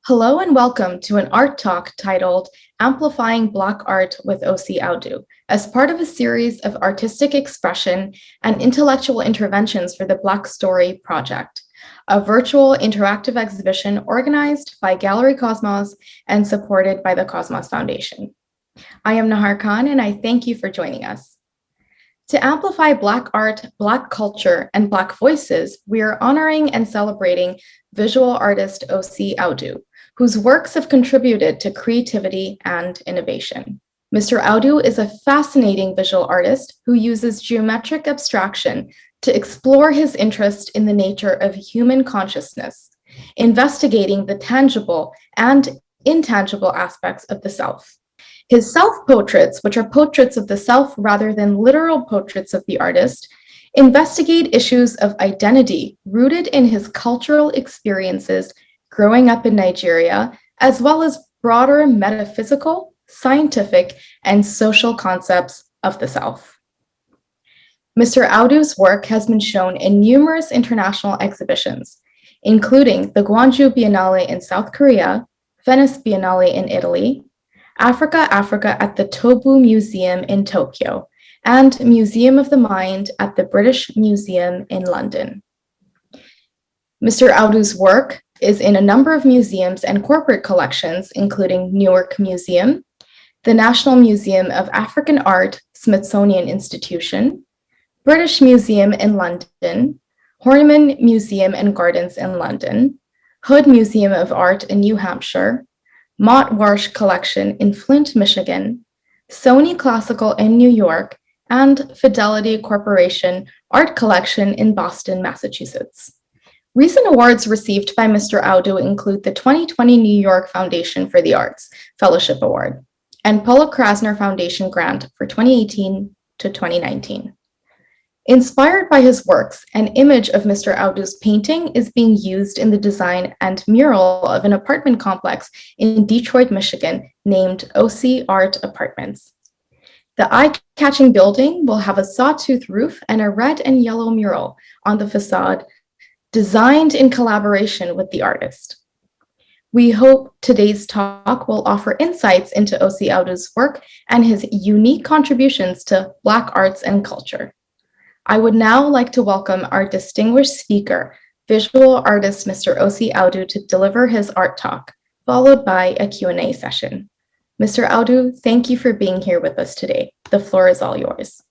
Hello and welcome to an art talk titled Amplifying Black Art with Osi Audu, as part of a series of artistic expression and intellectual interventions for the Black Story Project, a virtual interactive exhibition organized by Gallery Cosmos and supported by the Cosmos Foundation. I am Nahar Khan, and I thank you for joining us. To amplify Black art, Black culture, and Black voices, we are honoring and celebrating visual artist Osi Audu, whose works have contributed to creativity and innovation. Mr. Audu is a fascinating visual artist who uses geometric abstraction to explore his interest in the nature of human consciousness, investigating the tangible and intangible aspects of the self. His self-portraits, which are portraits of the self rather than literal portraits of the artist, investigate issues of identity rooted in his cultural experiences growing up in Nigeria, as well as broader metaphysical, scientific, and social concepts of the self. Mr. Audu's work has been shown in numerous international exhibitions, including the Gwangju Biennale in South Korea, Venice Biennale in Italy, Africa at the Tobu Museum in Tokyo, and Museum of the Mind at the British Museum in London. Mr. Audu's work is in a number of museums and corporate collections, including Newark Museum, the National Museum of African Art, Smithsonian Institution, British Museum in London, Horniman Museum and Gardens in London, Hood Museum of Art in New Hampshire, Mott Warsh Collection in Flint, Michigan, Sony Classical in New York, and Fidelity Corporation Art Collection in Boston, Massachusetts. Recent awards received by Mr. Audu include the 2020 New York Foundation for the Arts Fellowship Award and Paula Krasner Foundation Grant for 2018 to 2019. Inspired by his works, an image of Mr. Audu's painting is being used in the design and mural of an apartment complex in Detroit, Michigan, named Osi Art Apartments. The eye-catching building will have a sawtooth roof and a red and yellow mural on the facade, designed in collaboration with the artist. We hope today's talk will offer insights into Osi Audu's work and his unique contributions to Black arts and culture. I would now like to welcome our distinguished speaker, visual artist Mr. Osi Audu, to deliver his art talk, followed by a Q&A session. Mr. Audu, thank you for being here with us today. The floor is all yours.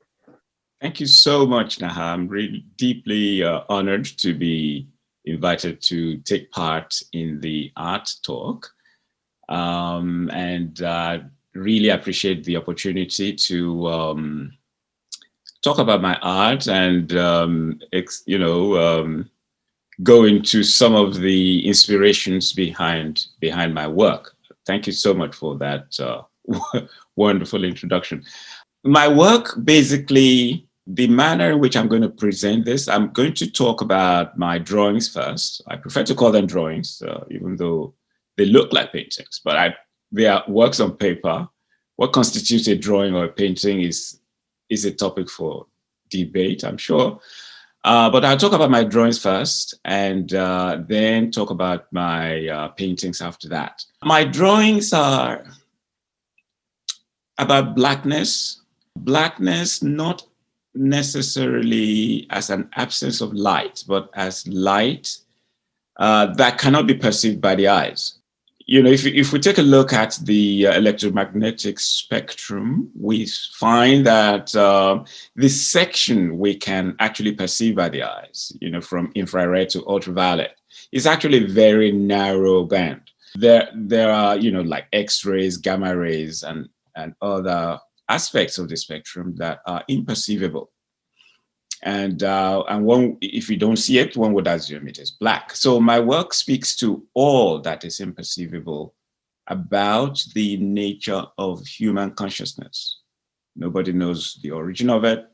Thank you so much, Nahar. I'm really deeply honored to be invited to take part in the art talk, and really appreciate the opportunity to talk about my art and go into some of the inspirations behind my work. Thank you so much for that wonderful introduction. My work, basically, the manner in which I'm going to present this, I'm going to talk about my drawings first. I prefer to call them drawings, even though they look like paintings, but they are works on paper. What constitutes a drawing or a painting is a topic for debate, I'm sure. But I'll talk about my drawings first and then talk about my paintings after that. My drawings are about blackness. Blackness, not necessarily as an absence of light, but as light that cannot be perceived by the eyes. You know, if we take a look at the electromagnetic spectrum, we find that this section we can actually perceive by the eyes, you know, from infrared to ultraviolet, is actually a very narrow band. There are, you know, like X-rays, gamma rays, and other aspects of the spectrum that are imperceivable. And one, if you don't see it, one would assume it is black. So my work speaks to all that is imperceivable about the nature of human consciousness. Nobody knows the origin of it.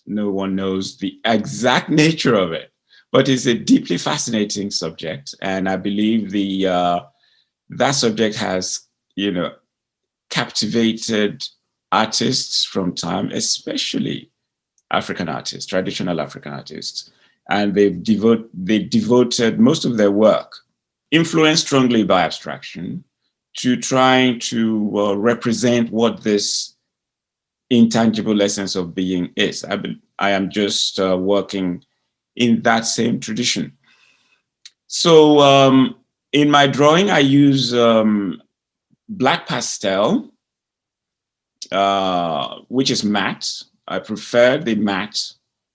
No one knows the exact nature of it, but it's a deeply fascinating subject. And I believe that subject has, you know, captivated artists from time, especially African artists, traditional African artists, and they devoted most of their work influenced strongly by abstraction, to trying to represent what this intangible essence of being is. I am just working in that same tradition. So in my drawing, I use black pastel, which is matte. I prefer the matte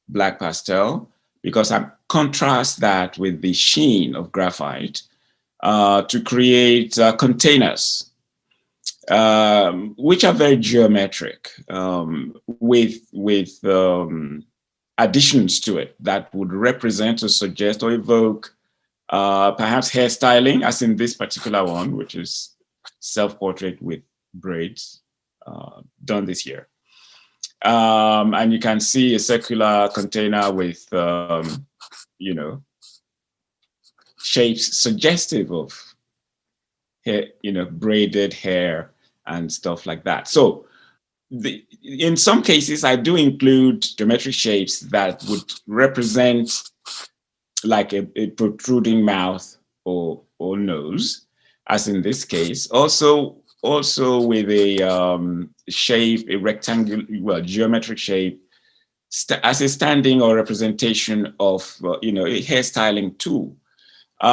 black pastel because I contrast that with the sheen of graphite to create containers, which are very geometric, with additions to it that would represent or suggest or evoke perhaps hairstyling, as in this particular one, which is self-portrait with braids done this year. And you can see a circular container with, you know, shapes suggestive of hair, you know, braided hair and stuff like that. So in some cases, I do include geometric shapes that would represent like a protruding mouth or nose, as in this case. Also with a shape, a rectangular, well, geometric shape, as a standing or representation of, you know, a hairstyling tool.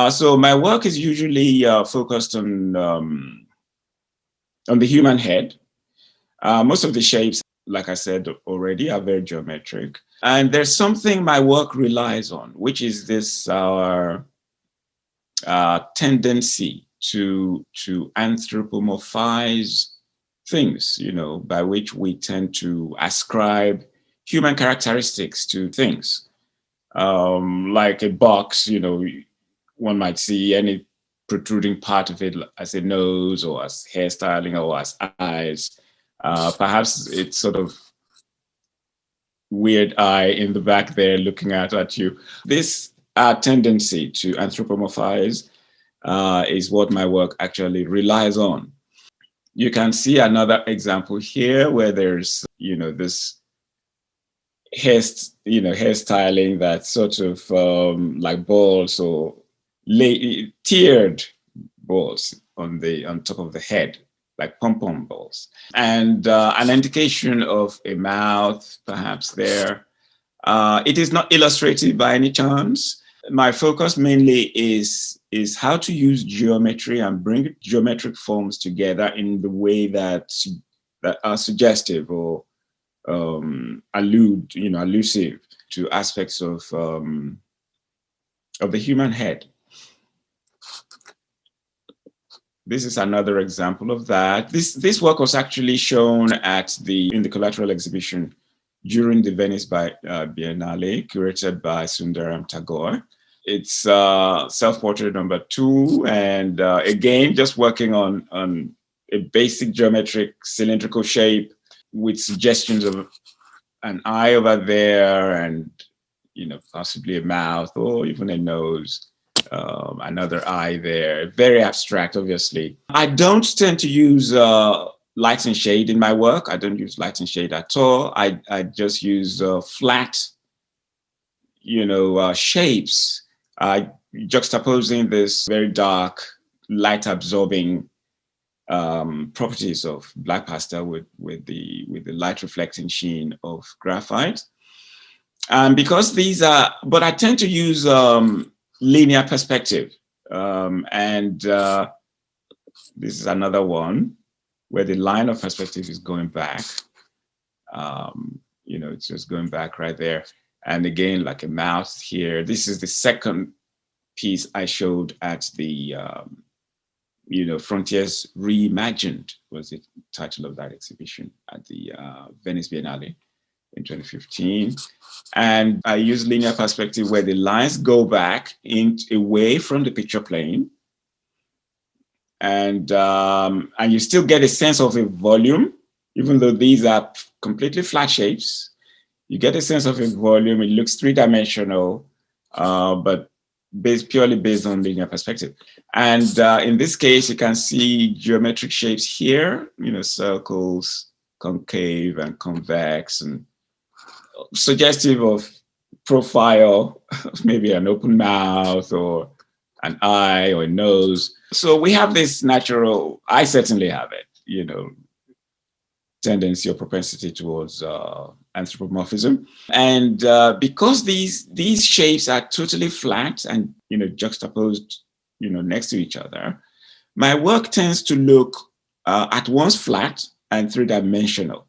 So my work is usually focused on the human head. Most of the shapes, like I said already, are very geometric. And there's something my work relies on, which is this our tendency to anthropomorphize things, you know, by which we tend to ascribe human characteristics to things. Like a box, you know, one might see any protruding part of it as a nose or as hairstyling or as eyes. Perhaps it's sort of weird eye in the back there looking at you. This tendency to anthropomorphize is what my work actually relies on. You can see another example here where there's, you know, this hairstyling that's sort of like balls or tiered balls on top of the head, like pom-pom balls, and an indication of a mouth perhaps there. It is not illustrative by any chance. My focus mainly is how to use geometry and bring geometric forms together in the way that are suggestive or elusive to aspects of the human head. This is another example of that. This work was actually shown in the collateral exhibition during the Venice Biennale, curated by Sundaram Tagore. It's self-portrait number 2, and again, just working on a basic geometric cylindrical shape with suggestions of an eye over there, and, you know, possibly a mouth or even a nose. Another eye there, very abstract, obviously. I don't tend to use light and shade in my work. I don't use light and shade at all. I just use flat, you know, shapes, juxtaposing this very dark, light absorbing properties of black pastel with the light reflecting sheen of graphite. And because these are, but I tend to use linear perspective. And this is another one where the line of perspective is going back. You know, it's just going back right there. And again, like a mouth here. This is the second piece I showed at the, you know, Frontiers Reimagined was the title of that exhibition at the Venice Biennale in 2015. And I use linear perspective where the lines go back away from the picture plane. And you still get a sense of a volume, even though these are completely flat shapes. You get a sense of a volume. It looks three-dimensional, but purely based on linear perspective. And in this case, you can see geometric shapes here, you know, circles, concave and convex, and suggestive of profile, maybe an open mouth or an eye or a nose. So we have this natural, I certainly have it, tendency or propensity towards anthropomorphism. And because these shapes are totally flat and, juxtaposed, next to each other, my work tends to look at once flat and three-dimensional.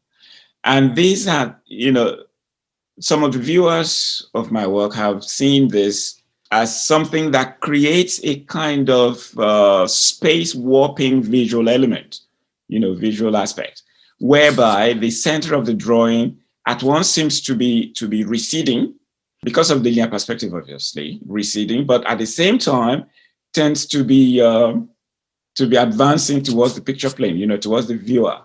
And these are, some of the viewers of my work have seen this as something that creates a kind of space warping visual element, visual aspect, whereby the center of the drawing at once seems to be receding because of the linear perspective, obviously receding, but at the same time tends to be advancing towards the picture plane, towards the viewer.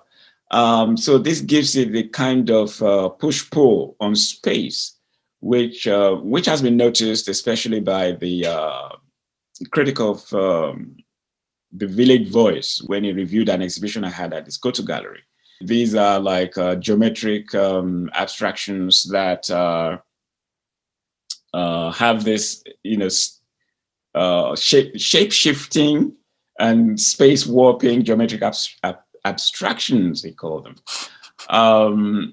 So this gives it the kind of push-pull on space, which has been noticed, especially by the critic of the Village Voice when he reviewed an exhibition I had at the Scoto Gallery. These are like geometric abstractions that have this, shape-shifting and space warping geometric abstractions, they call them.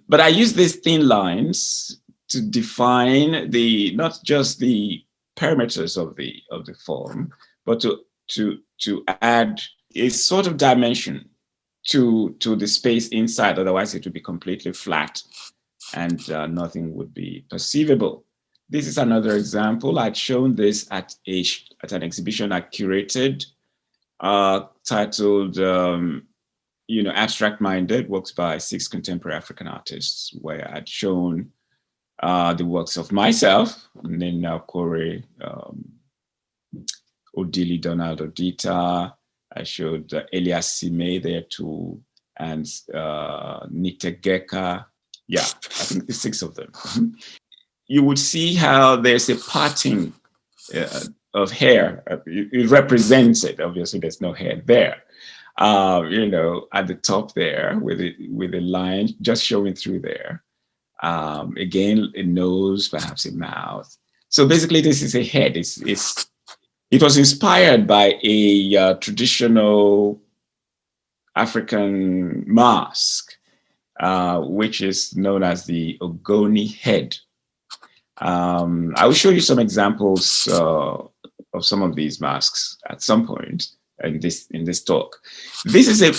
But I use these thin lines to define not just the parameters of the form, but to add a sort of dimension to the space inside. Otherwise, it would be completely flat and nothing would be perceivable. This is another example. I'd shown this at an exhibition I curated, titled Abstract Minded, works by 6 contemporary African artists, where I'd shown the works of myself, Nina Kore, Odili Donald Odita. I showed Elias Sime there too, and Nitegeka. Yeah, I think the 6 of them. You would see how there's a parting of hair. It represents it. Obviously, there's no hair there. At the top there with a line just showing through there. Again, a nose, perhaps a mouth. So basically, this is a head. It was inspired by a traditional African mask, which is known as the Ogoni head. I will show you some examples of some of these masks at some point in this talk. This is a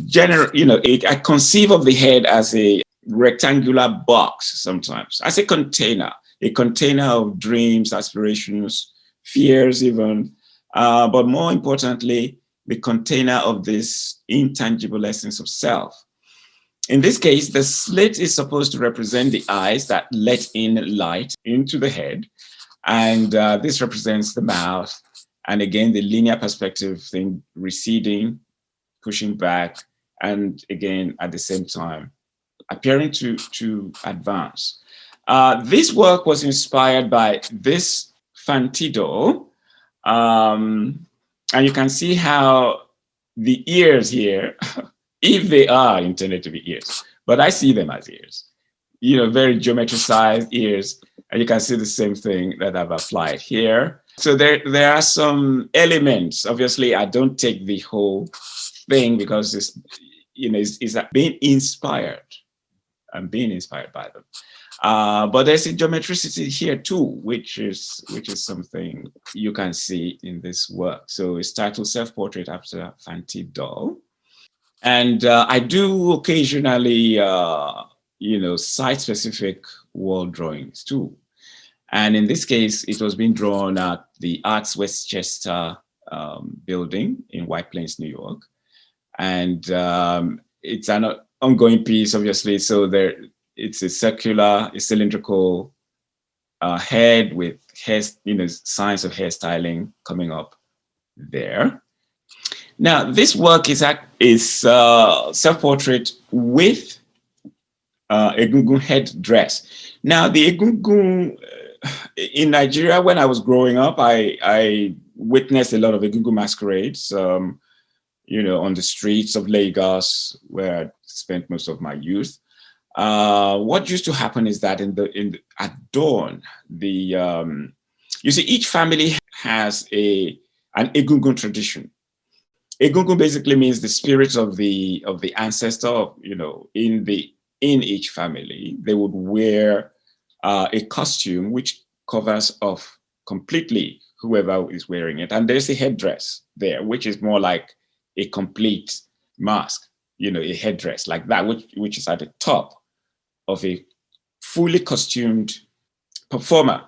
general, I conceive of the head as a rectangular box sometimes, as a container of dreams, aspirations, fears even, but more importantly, the container of this intangible essence of self. In this case, the slit is supposed to represent the eyes that let in light into the head. And this represents the mouth. And again, the linear perspective thing receding, pushing back, and again, at the same time, appearing to advance. This work was inspired by this Fantido. And you can see how the ears here, if they are intended to be ears, but I see them as ears, very geometricized ears. And you can see the same thing that I've applied here. So there are some elements. Obviously, I don't take the whole thing because it's being inspired. I'm being inspired by them. But there's a geometricity here too, which is something you can see in this work. So it's titled Self-Portrait After Fanti Doll. And I do occasionally, site-specific wall drawings too. And in this case, it was being drawn at the Arts Westchester building in White Plains, New York. And it's an ongoing piece, obviously. So it's a cylindrical head with hair, signs of hairstyling coming up there. Now, this work is self-portrait with Egungun head dress. Now, the Egungun in Nigeria, when I was growing up, I witnessed a lot of Egungun masquerades, on the streets of Lagos, where I spent most of my youth. What used to happen is that at dawn, you see, each family has a an Egungun tradition. Egungun basically means the spirit of the ancestor, in each family. They would wear a costume which covers off completely whoever is wearing it. And there's a headdress there, which is more like a complete mask, a headdress like that, which is at the top of a fully costumed performer.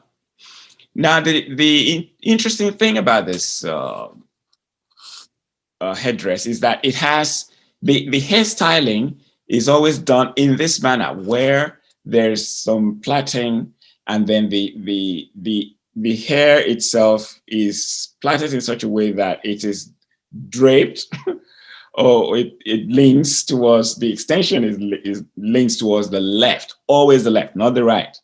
Now, the interesting thing about this headdress is that it has the hairstyling is always done in this manner, where there's some plaiting, and then the hair itself is plaited in such a way that it is draped, or it leans towards, the extension is leans towards the left, always the left, not the right.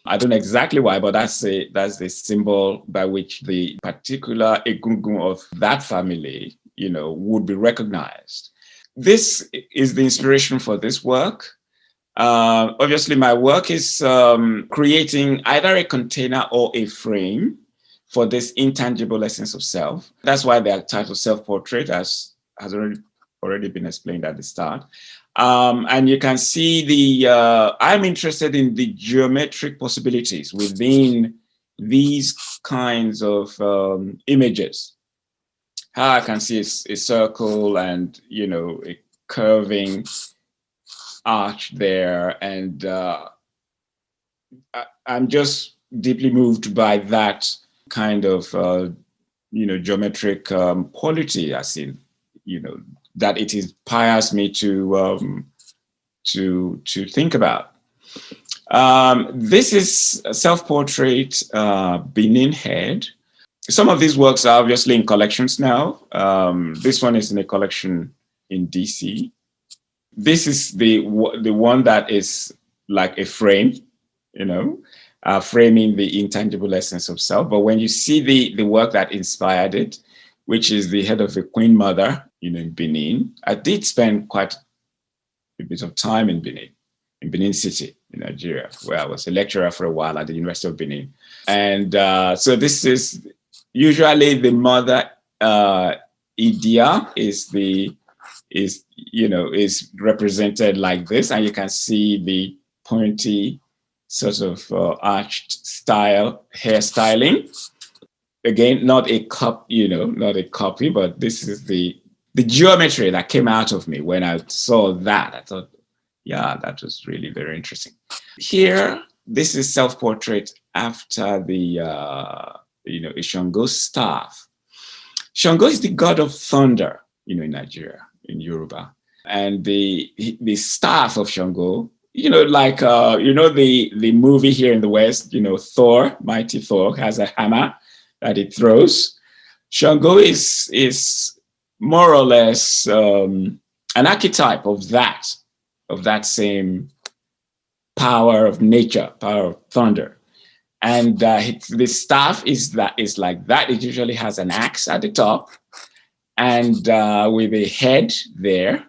I don't know exactly why, but that's the symbol by which the particular Egungun of that family, would be recognized. This is the inspiration for this work. Obviously, my work is creating either a container or a frame for this intangible essence of self. That's why they are titled self-portrait, as has already been explained at the start. And you can see I'm interested in the geometric possibilities within these kinds of images. How I can see a circle and, a curving arch there. And I'm just deeply moved by that kind of, geometric quality, as in, that it inspires me to think about. This is a self-portrait Benin head. Some of these works are obviously in collections now. This one is in a collection in DC. This is the one that is like a frame, framing the intangible essence of self. But when you see the work that inspired it, which is the head of a queen mother, in Benin, I did spend quite a bit of time in Benin City, in Nigeria, where I was a lecturer for a while at the University of Benin. And so this is usually the mother, Idia, is represented like this, and you can see the pointy sort of arched style hairstyling. Again, not a copy, but this is the geometry that came out of me when I saw that. I thought, yeah, that was really very interesting. Here, this is self-portrait after the a Shango staff. Shango is the god of thunder, in Nigeria, in Yoruba. And the staff of Shango, like the movie here in the West, Thor, mighty Thor, has a hammer that it throws. Shango is more or less an archetype of that same power of nature, power of thunder. And the staff is like that. It usually has an axe at the top, and with a head there,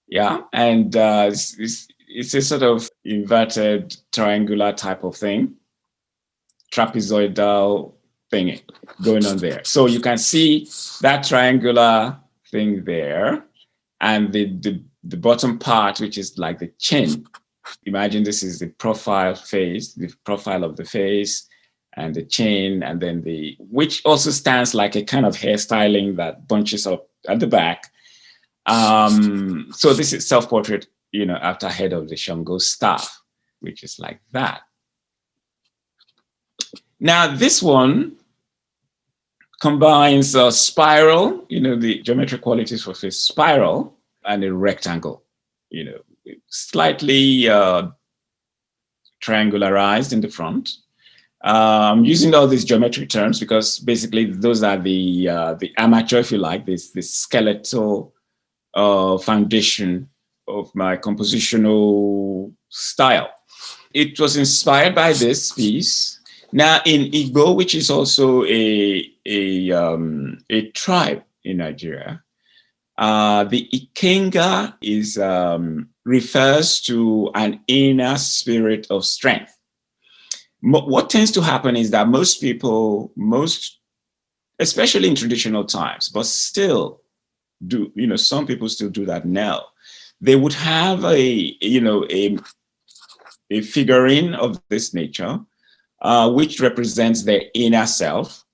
yeah. And it's a sort of inverted triangular type of thing, trapezoidal thingy going on there. So you can see that triangular thing there, and the bottom part, which is like the chin. Imagine this is the profile of the face, and the chin, and then which also stands like a kind of hairstyling that bunches up at the back. So this is self-portrait, after head of the Shango staff, which is like that. Now this one combines a spiral, the geometric qualities of a spiral, and a rectangle, slightly triangularized in the front. Using all these geometric terms because basically those are the amateur, if you like, this skeletal foundation of my compositional style. It was inspired by this piece. Now in Igbo, which is also a tribe in Nigeria, the Ikenga refers to an inner spirit of strength. What tends to happen is that most especially in traditional times, but still do, some people still do that now. They would have a figurine of this nature, which represents their inner self,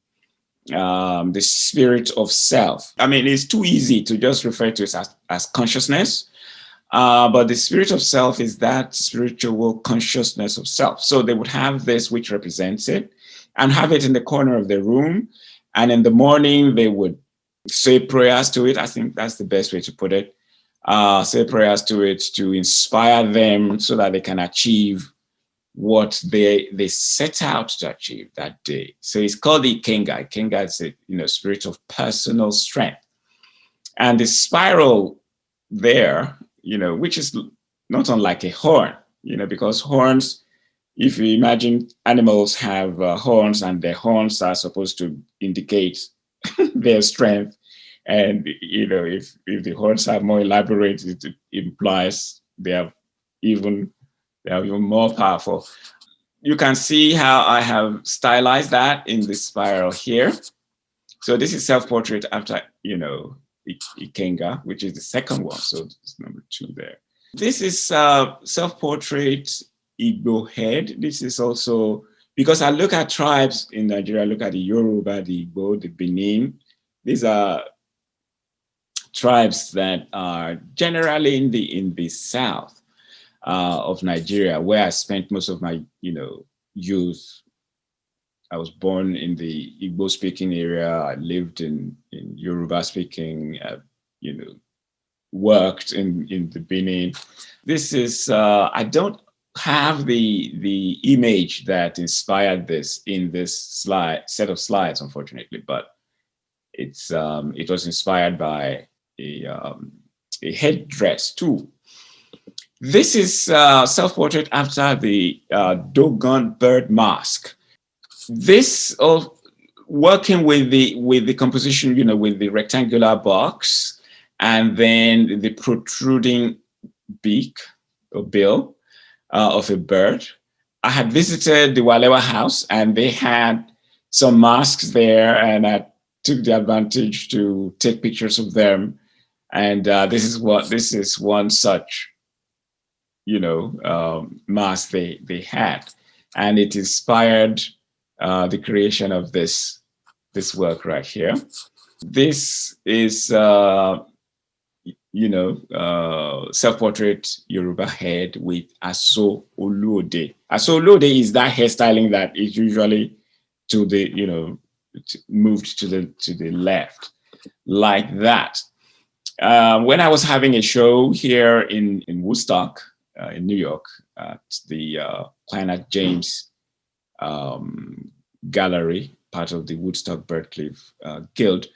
the spirit of self. I mean, it's too easy to just refer to it as consciousness, but the spirit of self is that spiritual consciousness of self. So they would have this, which represents it, and have it in the corner of the room. And in the morning, they would say prayers to it. I think that's the best way to put it. Say prayers to it to inspire them so that they can achieve what they set out to achieve that day. So it's called the Ikenga. Ikenga is a spirit of personal strength. And the spiral there, which is not unlike a horn, because horns, if you imagine animals have horns, and their horns are supposed to indicate their strength. And if the horns are more elaborate, it implies they are even more powerful. You can see how I have stylized that in the spiral here. So this is self-portrait after, Ikenga, which is the second one. So it's number 2 there. This is self-portrait Igbo head. This is also, because I look at tribes in Nigeria, I look at the Yoruba, the Igbo, the Benin. These are tribes that are generally in the south of Nigeria, where I spent most of my youth. I was born in the Igbo speaking area. I lived in Yoruba speaking, worked in the Benin. This is, I don't have the image that inspired this in this set of slides, unfortunately, but it was inspired by a headdress too. This is self-portrait after the Dogon bird mask. This working with the composition, with the rectangular box and then the protruding beak or bill of a bird. I had visited the Walewa house and they had some masks there, and I took the advantage to take pictures of them. And this is one such, mask they had, and it inspired the creation of this work right here. This is self-portrait Yoruba head with Aso Olode. Aso Olode is that hairstyling that is usually to the moved to the left, like that. When I was having a show here in Woodstock, in New York, at the Planet James Gallery, part of the Woodstock Birdcliff Guild,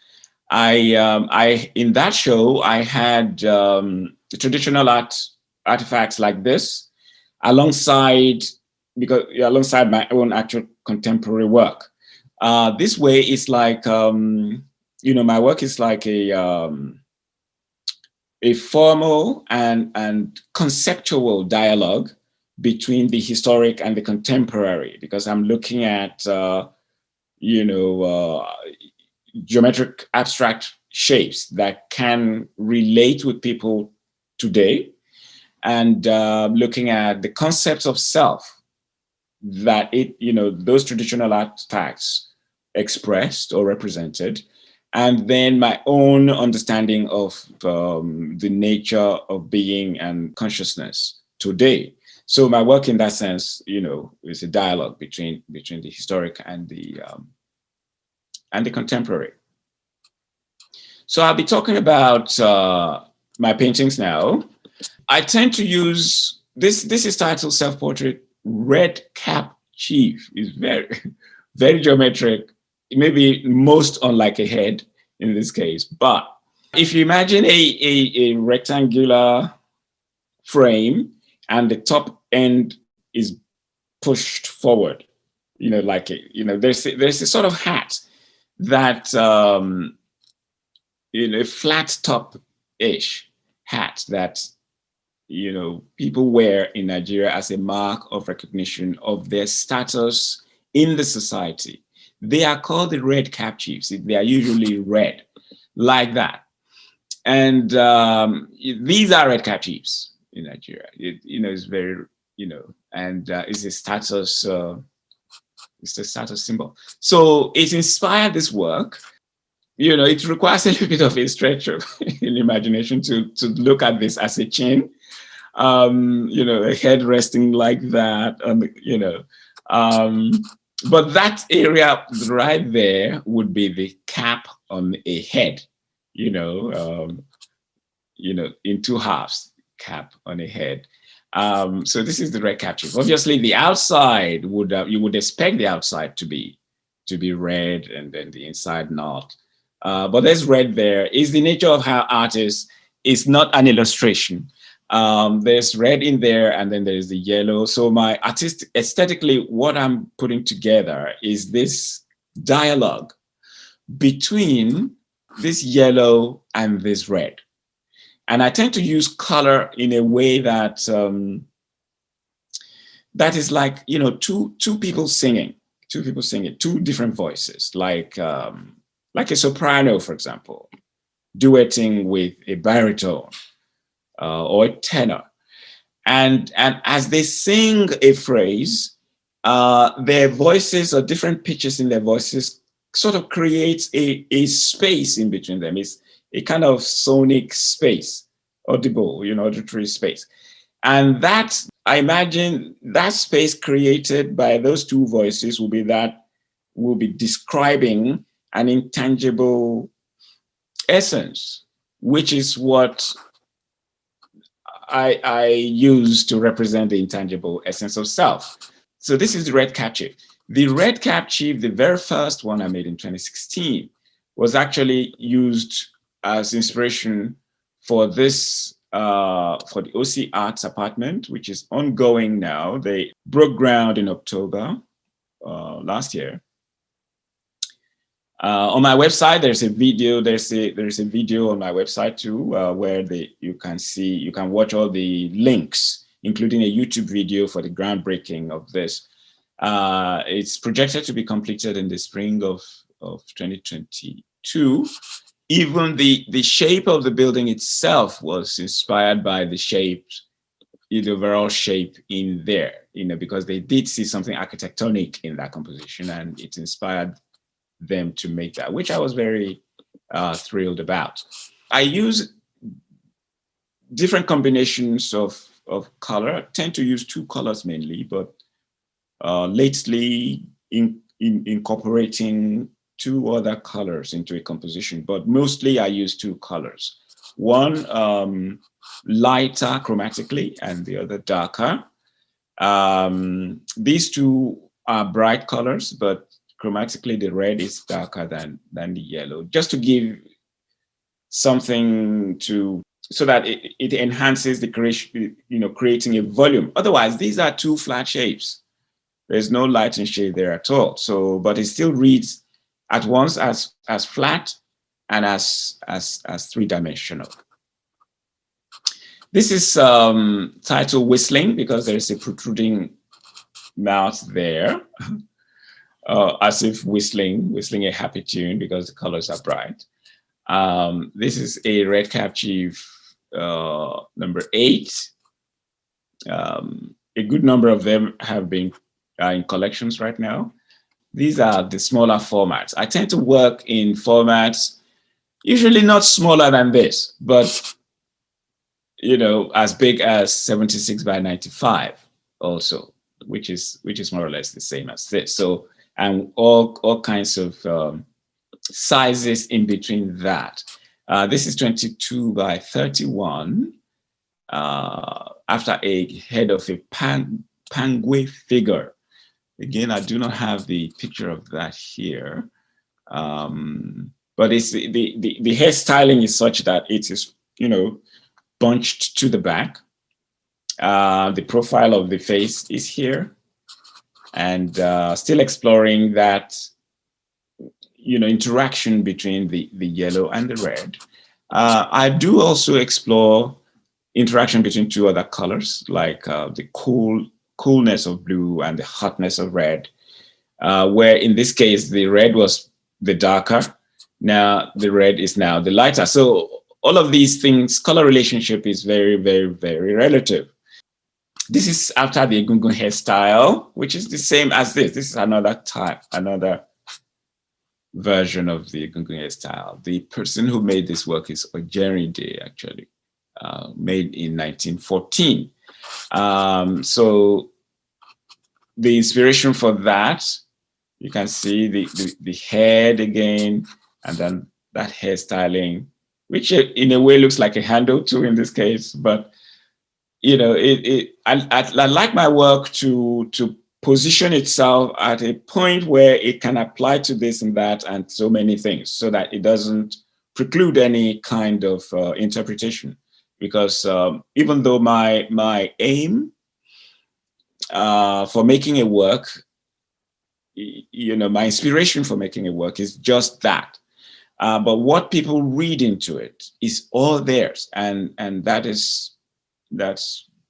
I in that show I had traditional artifacts like this, alongside my own actual contemporary work. This way, it's like my work is like a formal and conceptual dialogue between the historic and the contemporary, because I'm looking at geometric abstract shapes that can relate with people today, and looking at the concepts of self that those traditional artifacts expressed or represented, and then my own understanding of the nature of being and consciousness today. So my work in that sense, is a dialogue between the historic and the contemporary. So I'll be talking about my paintings now. I tend to use this is titled Self-Portrait Red Cap Chief. It's very, very geometric, maybe most unlike a head in this case. But if you imagine a rectangular frame and the top end is pushed forward, like there's a sort of hat that a flat top-ish hat that people wear in Nigeria as a mark of recognition of their status in the society. they are called the red captives. They are usually red, like that. And these are red captives in Nigeria. It's very, and it's a status. It's a status symbol. So it inspired this work. It requires a little bit of a stretch of in imagination to look at this as a chain. A head resting like that, but that area right there would be the cap on a head, in two halves, cap on a head. So this is the red captive. Obviously, the outside would you would expect the outside to be red, and then the inside not. But there's red there. Is the nature of how art is not an illustration. There's red in there, and then there's the yellow. So my aesthetically, what I'm putting together is this dialogue between this yellow and this red. And I tend to use color in a way that that is like, two people singing, two different voices, like a soprano, for example, duetting with a baritone or a tenor. And as they sing a phrase, their voices or different pitches in their voices sort of creates a space in between them. It's a kind of sonic space, audible, auditory space. And that, I imagine, that space created by those two voices will be describing an intangible essence, which is what I use to represent the intangible essence of self. So this is the red captive. The red captive, the very first one I made in 2016, was actually used as inspiration for this, for the Osi Arts apartment, which is ongoing now. They broke ground in October last year. On my website, there's a video. There's a video on my website too, where you can watch all the links, including a YouTube video for the groundbreaking of this. It's projected to be completed in the spring of 2022. Even the shape of the building itself was inspired by the shape, the overall shape in there, because they did see something architectonic in that composition, and it inspired them to make that, which I was very thrilled about. I use different combinations of color. I tend to use two colors mainly, but lately incorporating two other colors into a composition, but mostly I use two colors. One lighter chromatically and the other darker. These two are bright colors, but chromatically the red is darker than the yellow, just to give something so that it enhances the creation, creating a volume. Otherwise, these are two flat shapes. There's no light and shade there at all. So, but it still reads at once as flat and as three-dimensional. This is titled Whistling, because there's a protruding mouth there, as if whistling a happy tune, because the colors are bright. This is a red captive number 8. A good number of them have been in collections right now. These are the smaller formats. I tend to work in formats usually not smaller than this, but as big as 76 by 95 also, which is more or less the same as this. So, and all kinds of sizes in between that. This is 22 by 31 after a head of a penguin figure. Again, I do not have the picture of that here, but it's the hairstyling is such that it is, bunched to the back. The profile of the face is here, and still exploring that, interaction between the yellow and the red. I do also explore interaction between two other colors, like the coolness of blue and the hotness of red. where in this case, the red was the darker. Now the red is now the lighter. So all of these things, color relationship is very, very, very relative. This is after the Egungun hairstyle, which is the same as this. This is another type, another version of the Egungun hairstyle. The person who made this work is Ojerinde, actually, made in 1914. So the inspiration for that, you can see the head again, and then that hairstyling, which in a way looks like a handle too in this case, but you know, I like my work to position itself at a point where it can apply to this and that and so many things, so that it doesn't preclude any kind of interpretation. Because even though my aim for making a work, you know, my inspiration for making a work is just that. But what people read into it is all theirs, and that's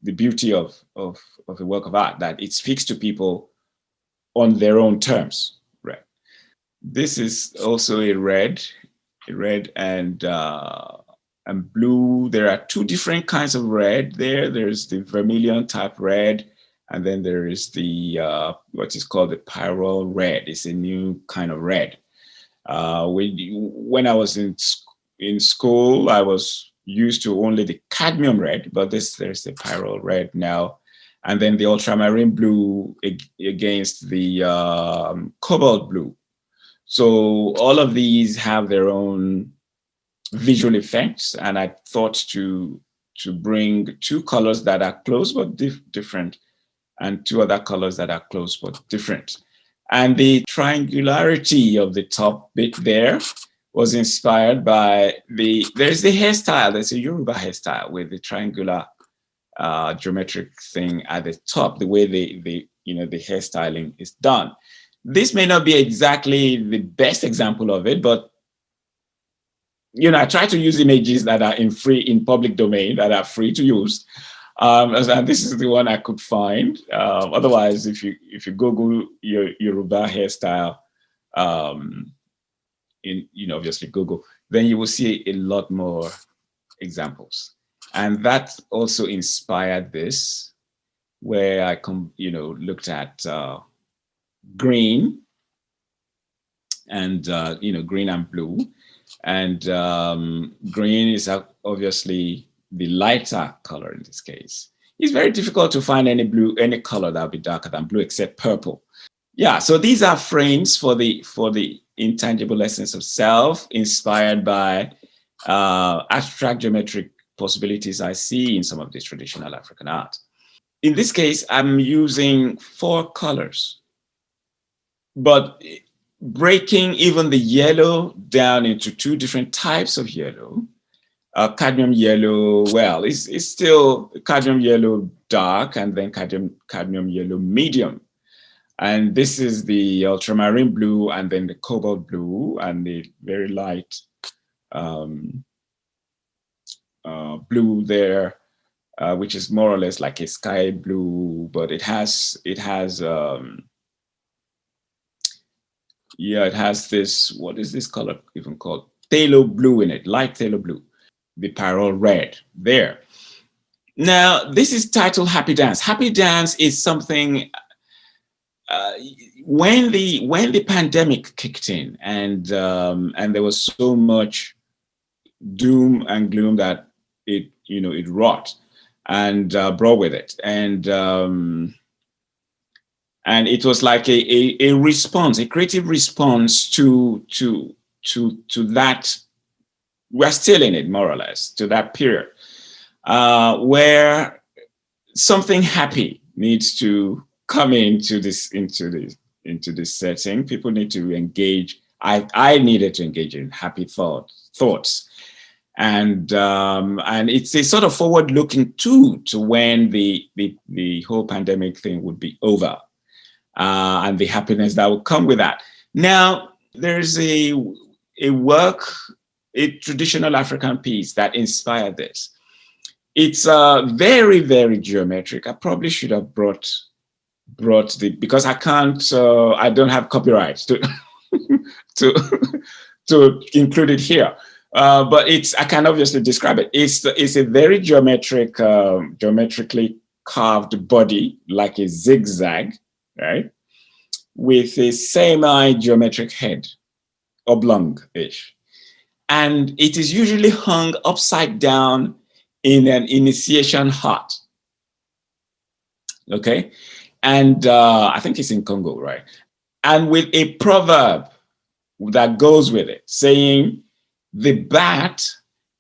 the beauty of a work of art, that it speaks to people on their own terms. Right. This is also a red and blue. There are two different kinds of red there. There's the vermilion type red, and then there is the what is called the pyrrole red. It's a new kind of red. When I was in school, I was used to only the cadmium red, but there's the pyrrole red now, and then the ultramarine blue against the cobalt blue. So all of these have their own visual effects, and I thought to bring two colors that are close but different, and two other colors that are close but different. And the triangularity of the top bit there was inspired by there's the hairstyle, there's a Yoruba hairstyle with the triangular geometric thing at the top, the way the hairstyling is done. This may not be exactly the best example of it, but I try to use images that are in public domain, that are free to use. And this is the one I could find. Otherwise, if you Google your Yoruba hairstyle, obviously Google, then you will see a lot more examples. And that also inspired this, where I looked at green and green and blue, and green is obviously the lighter color in this case. It's very difficult to find any color that would be darker than blue except purple. Yeah, so these are frames for the intangible essence of self, inspired by abstract geometric possibilities I see in some of the traditional African art. In this case, I'm using 4 colors, but breaking even the yellow down into 2 different types of yellow. Cadmium yellow, well, it's still cadmium yellow dark, and then cadmium yellow medium. And this is the ultramarine blue, and then the cobalt blue, and the very light blue there, which is more or less like a sky blue, but it has this, what is this color even called? Phthalo blue in it, light phthalo blue. The pyrrole red there. Now, this is titled Happy Dance. Happy Dance is something when the pandemic kicked in, and there was so much doom and gloom that it wrought and brought with it, and it was like a response, a creative response to that. We're still in it, more or less, to that period where something happy needs to come into this setting. People need to engage. I needed to engage in happy thoughts, and it's a sort of forward-looking too to when the whole pandemic thing would be over, and the happiness that would come with that. Now, there's a work, a traditional African piece that inspired this. It's very, very geometric. I probably should have brought brought because I can't, I don't have copyright to to to include it here. But I can obviously describe it. It's a very geometrically carved body, like a zigzag, right? With a semi-geometric head, oblong-ish. And it is usually hung upside down in an initiation hat. Okay? And I think it's in Congo, right? And with a proverb that goes with it, saying, the bat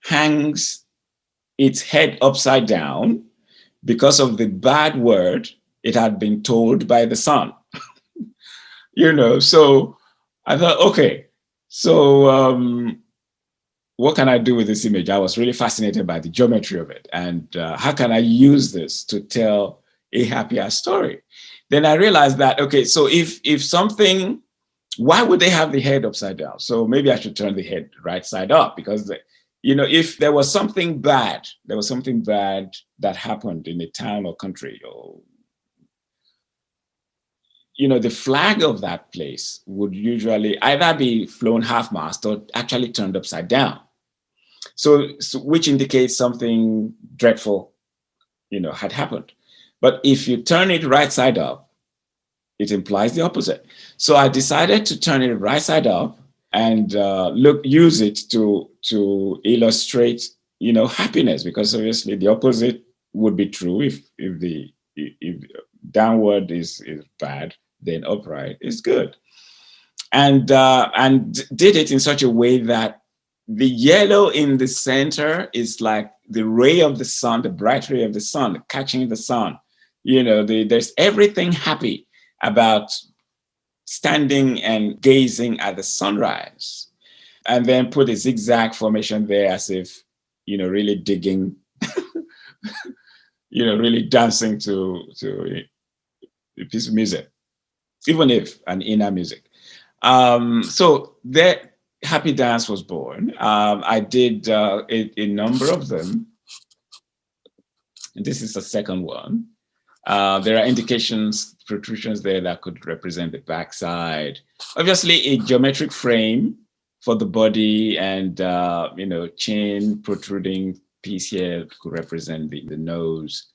hangs its head upside down because of the bad word it had been told by the sun. So I thought, okay, so what can I do with this image? I was really fascinated by the geometry of it. And how can I use this to tell a happier story? Then I realized that, okay, so if something, why would they have the head upside down? So maybe I should turn the head right side up, because if there was something bad that happened in a town or country, or the flag of that place would usually either be flown half-mast or actually turned upside down. So which indicates something dreadful, had happened. But if you turn it right side up, it implies the opposite. So I decided to turn it right side up and use it to illustrate, happiness, because obviously the opposite would be true. If downward is bad, then upright is good. And did it in such a way that the yellow in the center is like the ray of the sun, the bright ray of the sun, catching the sun. There's everything happy about standing and gazing at the sunrise, and then put a zigzag formation there as if, really digging, really dancing to a piece of music, even if an inner music. So that happy dance was born. I did a number of them. And this is the second one. There are indications, protrusions there that could represent the backside. Obviously, a geometric frame for the body, and chin protruding piece here could represent the nose.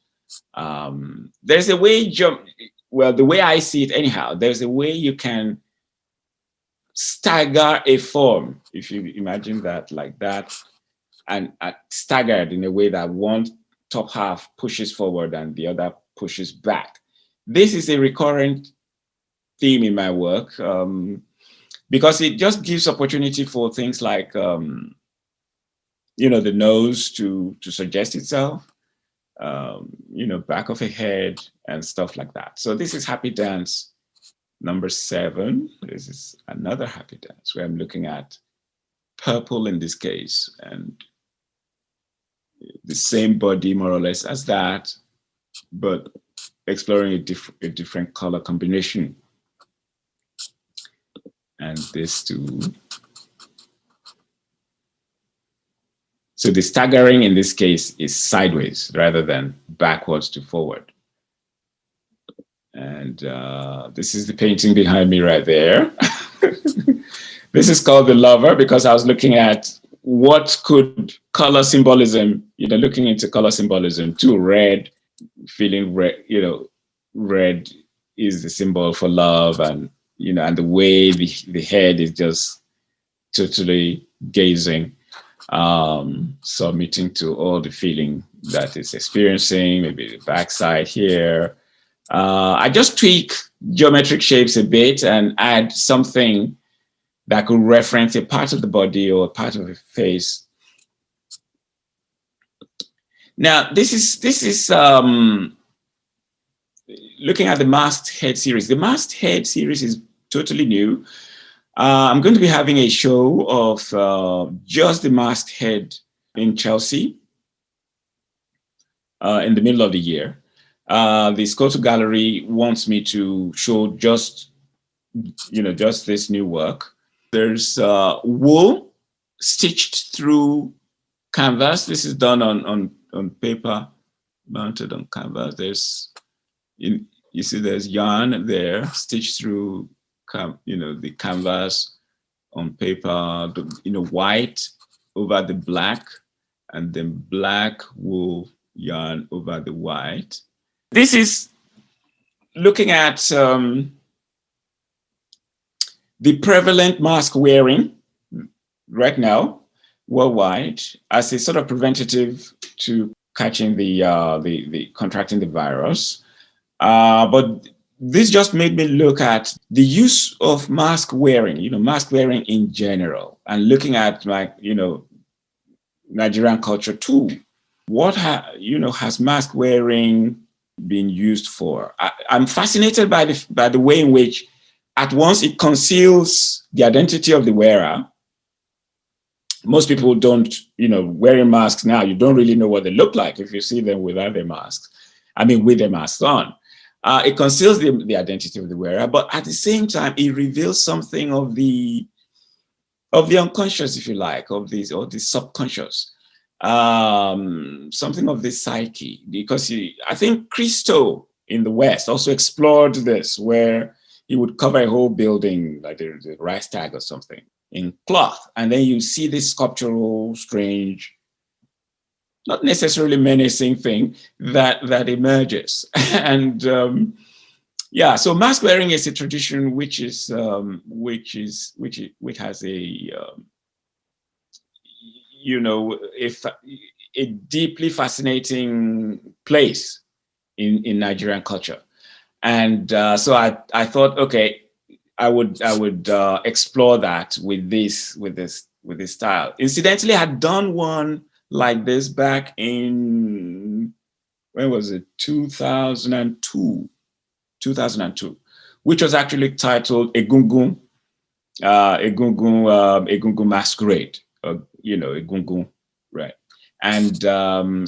There's a way, the way I see it anyhow, there's a way you can stagger a form, if you imagine that like that, and staggered in a way that one top half pushes forward and the other pushes back. This is a recurrent theme in my work, because it just gives opportunity for things like the nose to suggest itself, back of a head and stuff like that. So this is Happy Dance number 7. This is another happy dance where I'm looking at purple in this case, and the same body more or less as that, but exploring a different color combination. And this too. So the staggering in this case is sideways rather than backwards to forward. And this is the painting behind me right there. This is called The Lover, because I was looking at what could color symbolism, looking into color symbolism too. Red, feeling red, red is the symbol for love, and and the way the head is just totally gazing, submitting to all the feeling that it's experiencing, maybe the backside here. I just tweak geometric shapes a bit and add something that could reference a part of the body or a part of the face. Now, this is looking at the Masked Head series. The Masked Head series is totally new. I'm going to be having a show of just the Masked Head in Chelsea in the middle of the year. The Scoto Gallery wants me to show just this new work. There's wool stitched through canvas. This is done on paper, mounted on canvas. There's You see there's yarn there stitched through, the canvas on paper, white over the black, and then black wool yarn over the white. This is looking at the prevalent mask wearing right now worldwide as a sort of preventative to catching the contracting the virus. But this just made me look at the use of mask wearing, mask wearing in general, and looking at Nigerian culture too. What has mask wearing been used for? I'm fascinated by the way in which, at once, it conceals the identity of the wearer. Most people don't, wearing masks now, you don't really know what they look like if you see them without their masks. With their masks on. It conceals the identity of the wearer, but at the same time, it reveals something of the unconscious, if you like, or the subconscious, something of the psyche. Because I think Christo in the West also explored this, where he would cover a whole building, like the Reichstag or something, in cloth, and then you see this sculptural, strange, not necessarily menacing thing that emerges. And so mask wearing is a tradition which has a a deeply fascinating place in Nigerian culture. And so I thought, okay, I would explore that with this style. Incidentally, I had done one like this back in, when was it? 2002, which was actually titled Egungun Masquerade, Egungun, right? And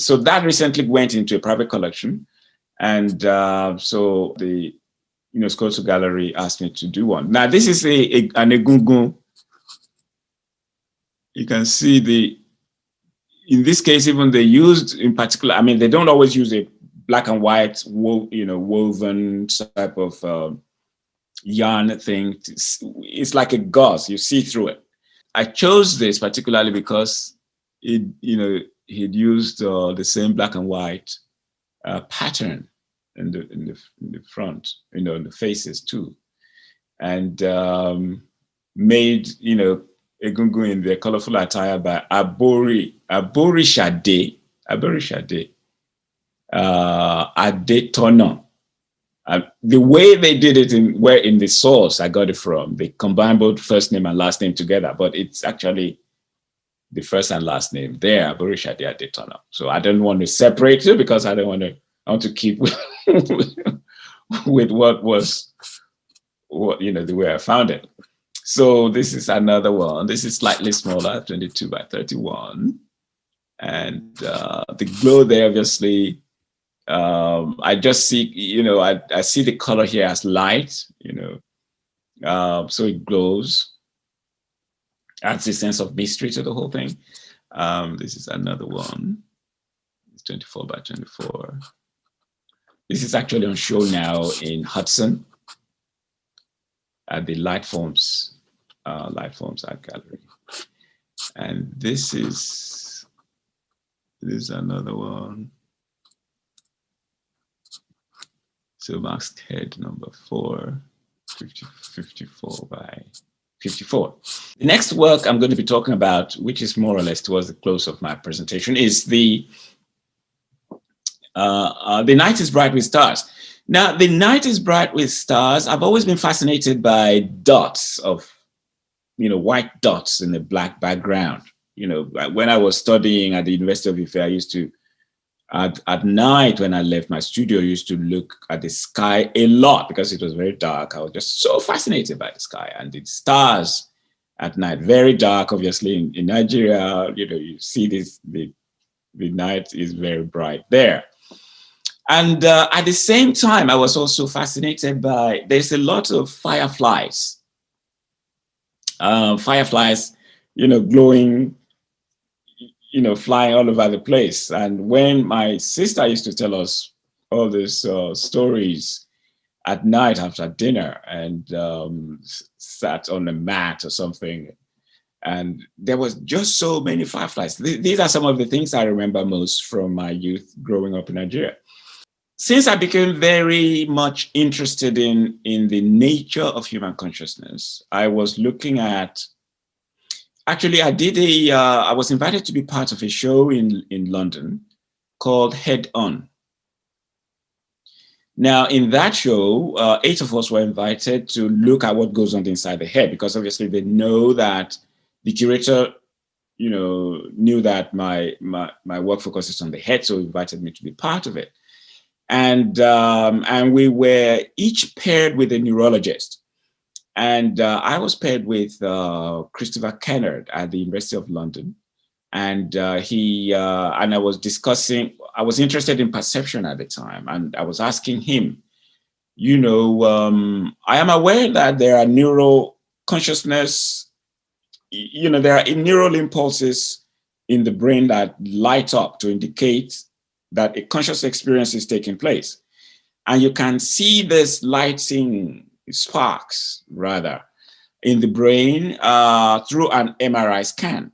so that recently went into a private collection. And so the UNESCO Gallery asked me to do one. Now, this is an Egungun. You can see in this case, even they used, in particular, they don't always use a black and white, woven type of yarn thing. It's like a gauze, you see through it. I chose this particularly because he'd used the same black and white pattern in the front, in the faces too, and made Egungun in their colorful attire by Abori Shade Adetono. The way they did it in the source I got it from, they combined both first name and last name together, but it's actually the first and last name there, Abori Shade Adetono. So I don't want to separate it because I want to keep with what the way I found it. So this is another one. This is slightly smaller, 22 by 31. And the glow there, obviously, I just see, I see the color here as light, so it glows. Adds a sense of mystery to the whole thing. This is another one. It's 24 by 24. This is actually on show now in Hudson at the Light Forms Art Gallery. And this is another one. So masked head number 4, 54 by 54. The next work I'm going to be talking about, which is more or less towards the close of my presentation, is the Night is Bright with Stars. Now, the Night is Bright with Stars, I've always been fascinated by dots of, white dots in a black background. When I was studying at the University of Ife, I used to, at night when I left my studio, I used to look at the sky a lot because it was very dark. I was just so fascinated by the sky and the stars at night, very dark, obviously in Nigeria, you see this, the night is very bright there. And at the same time, I was also fascinated by, there's a lot of fireflies. Glowing, flying all over the place. And when my sister used to tell us all these stories at night after dinner and sat on a mat or something. And there was just so many fireflies. These are some of the things I remember most from my youth growing up in Nigeria. Since I became very much interested in the nature of human consciousness, I was looking at, actually, I was invited to be part of a show in London called Head On. Now, in that show, 8 of us were invited to look at what goes on inside the head, because obviously they know that the curator, knew that my work focuses on the head, so invited me to be part of it. And we were each paired with a neurologist. And I was paired with Christopher Kennard at the University of London. And I was discussing, I was interested in perception at the time. And I was asking him, I am aware that there are neural consciousness, there are neural impulses in the brain that light up to indicate that a conscious experience is taking place. And you can see this lighting sparks, rather, in the brain through an MRI scan.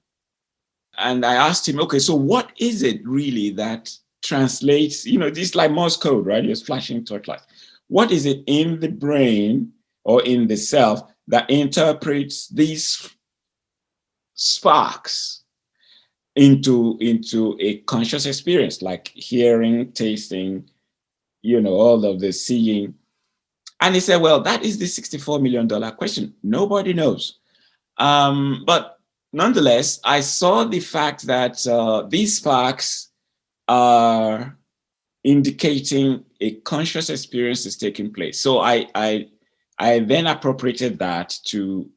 And I asked him, okay, so what is it really that translates, this like Morse code, right? You're flashing torchlight. What is it in the brain or in the self that interprets these sparks into a conscious experience, like hearing, tasting, all of the seeing? And he said, well, that is the $64 million question. Nobody knows. But nonetheless, I saw the fact that these sparks are indicating a conscious experience is taking place. So I then appropriated that to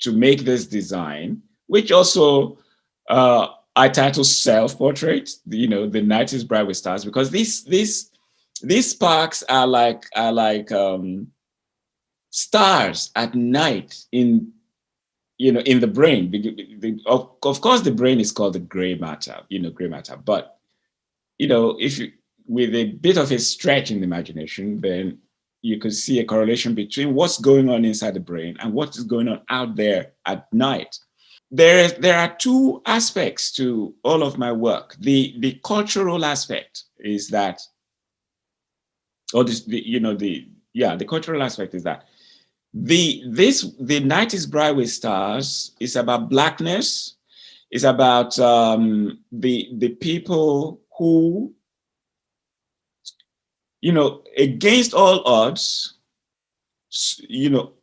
make this design, which also I titled Self-Portrait. The Night is Bright with Stars, because these sparks are like stars at night in the brain. Of course, the brain is called the gray matter, gray matter. But if you, with a bit of a stretch in the imagination, then you could see a correlation between what's going on inside the brain and what is going on out there at night. There are two aspects to all of my work. The cultural aspect is that, or this, the cultural aspect is that the Night is Bright with Stars is about blackness. It's about the people who, against all odds,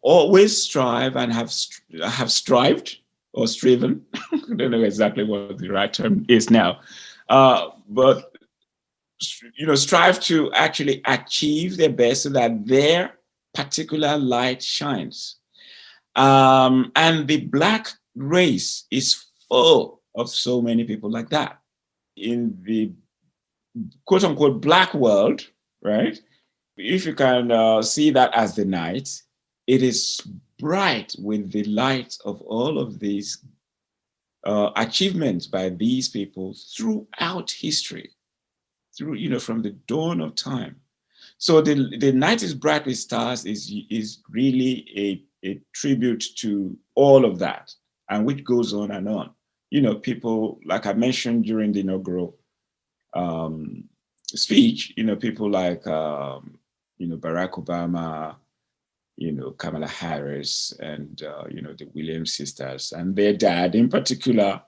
always strive and have strived or striven. I don't know exactly what the right term is now, but strive to actually achieve their best so that their particular light shines. And the Black race is full of so many people like that. In the quote unquote Black world, right? If you can see that as the night, it is bright with the light of all of these achievements by these people throughout history, through, from the dawn of time. So the Night is Bright with Stars is really a tribute to all of that, and which goes on and on. People, like I mentioned during the inaugural speech, people like, Barack Obama, Kamala Harris, and, the Williams sisters and their dad in particular.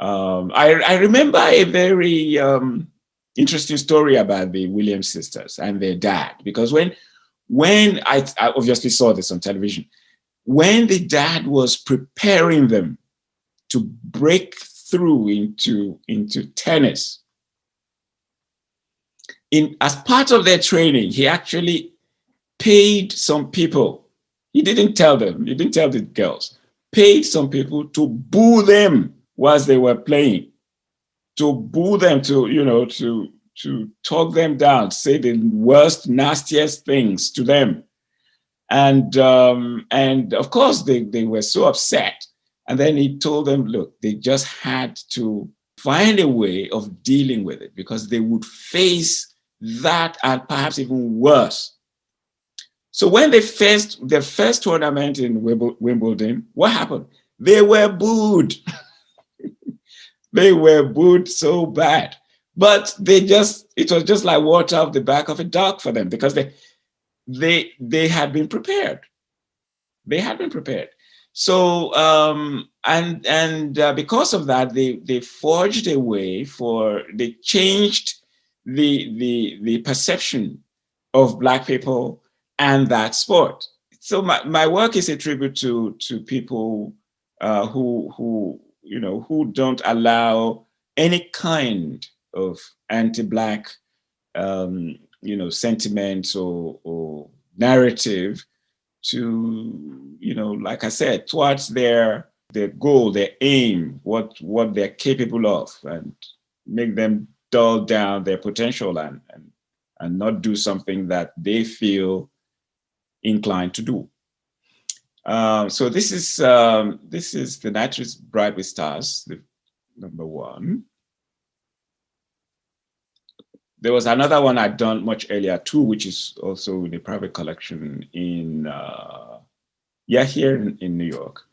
I remember a very interesting story about the Williams sisters and their dad, because when I obviously saw this on television, when the dad was preparing them to break through into tennis, as part of their training, he actually paid some people. He didn't tell them, he didn't tell the girls, paid some people to boo them whilst they were playing, to boo them, to talk them down, say the worst, nastiest things to them. And of course, they were so upset. And then he told them, look, they just had to find a way of dealing with it, because they would face that and perhaps even worse So when the first tournament in Wimbledon, what happened? They were booed. They were booed so bad. But it was just like water off the back of a duck for them, because they had been prepared. They had been prepared. So because of that, they forged a way they changed the perception of Black people and that sport. So my work is a tribute to people who don't allow any kind of anti-Black sentiments or narrative to, like I said, towards their goal, their aim, what they're capable of, and make them dull down their potential and not do something that they feel inclined to do. So this is The Night is Bright with Stars, the number one. There was another one I'd done much earlier too, which is also in a private collection here in New York.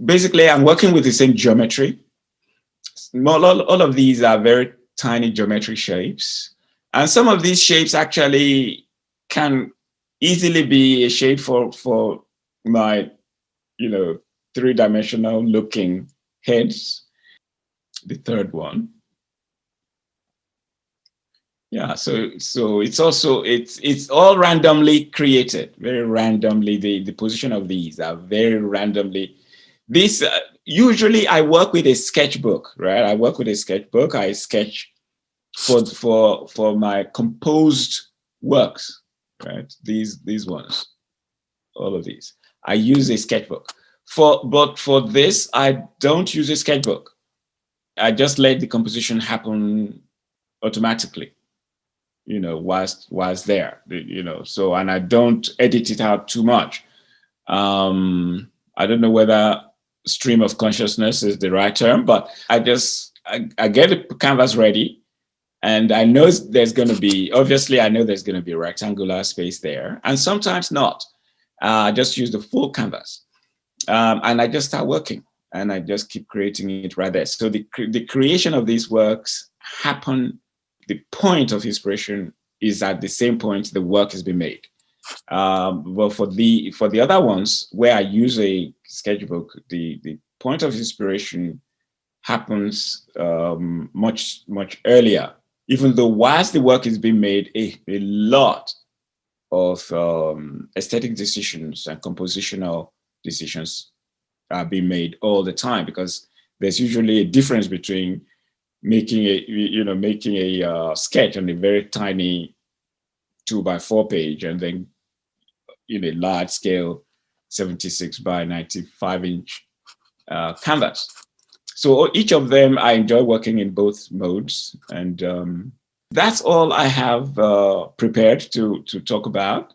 Basically, I'm working with the same geometry. All of these are very tiny geometric shapes. And some of these shapes actually can easily be a shape for my, three-dimensional looking heads. The third one. Yeah, so it's all randomly created, very randomly. The position of these are very randomly. Usually I work with a sketchbook, right? I work with a sketchbook. I sketch for my composed works, right? These ones, all of these. I use a sketchbook. But for this, I don't use a sketchbook. I just let the composition happen automatically, whilst there, so, and I don't edit it out too much. I don't know whether stream of consciousness is the right term, but I get the canvas ready, and I know there's going to be rectangular space there, and sometimes not. I just use the full canvas, and I just start working, and I just keep creating it right there. So the creation of these works happen. The point of inspiration is at the same point the work has been made. But for the other ones where I use a sketchbook, the point of inspiration happens much earlier. Even though whilst the work is being made, a lot of aesthetic decisions and compositional decisions are being made all the time, because there's usually a difference between making a sketch on a very tiny 2x4 page and then in a large scale 76 by 95 inch canvas. So each of them, I enjoy working in both modes, and that's all I have prepared to talk about.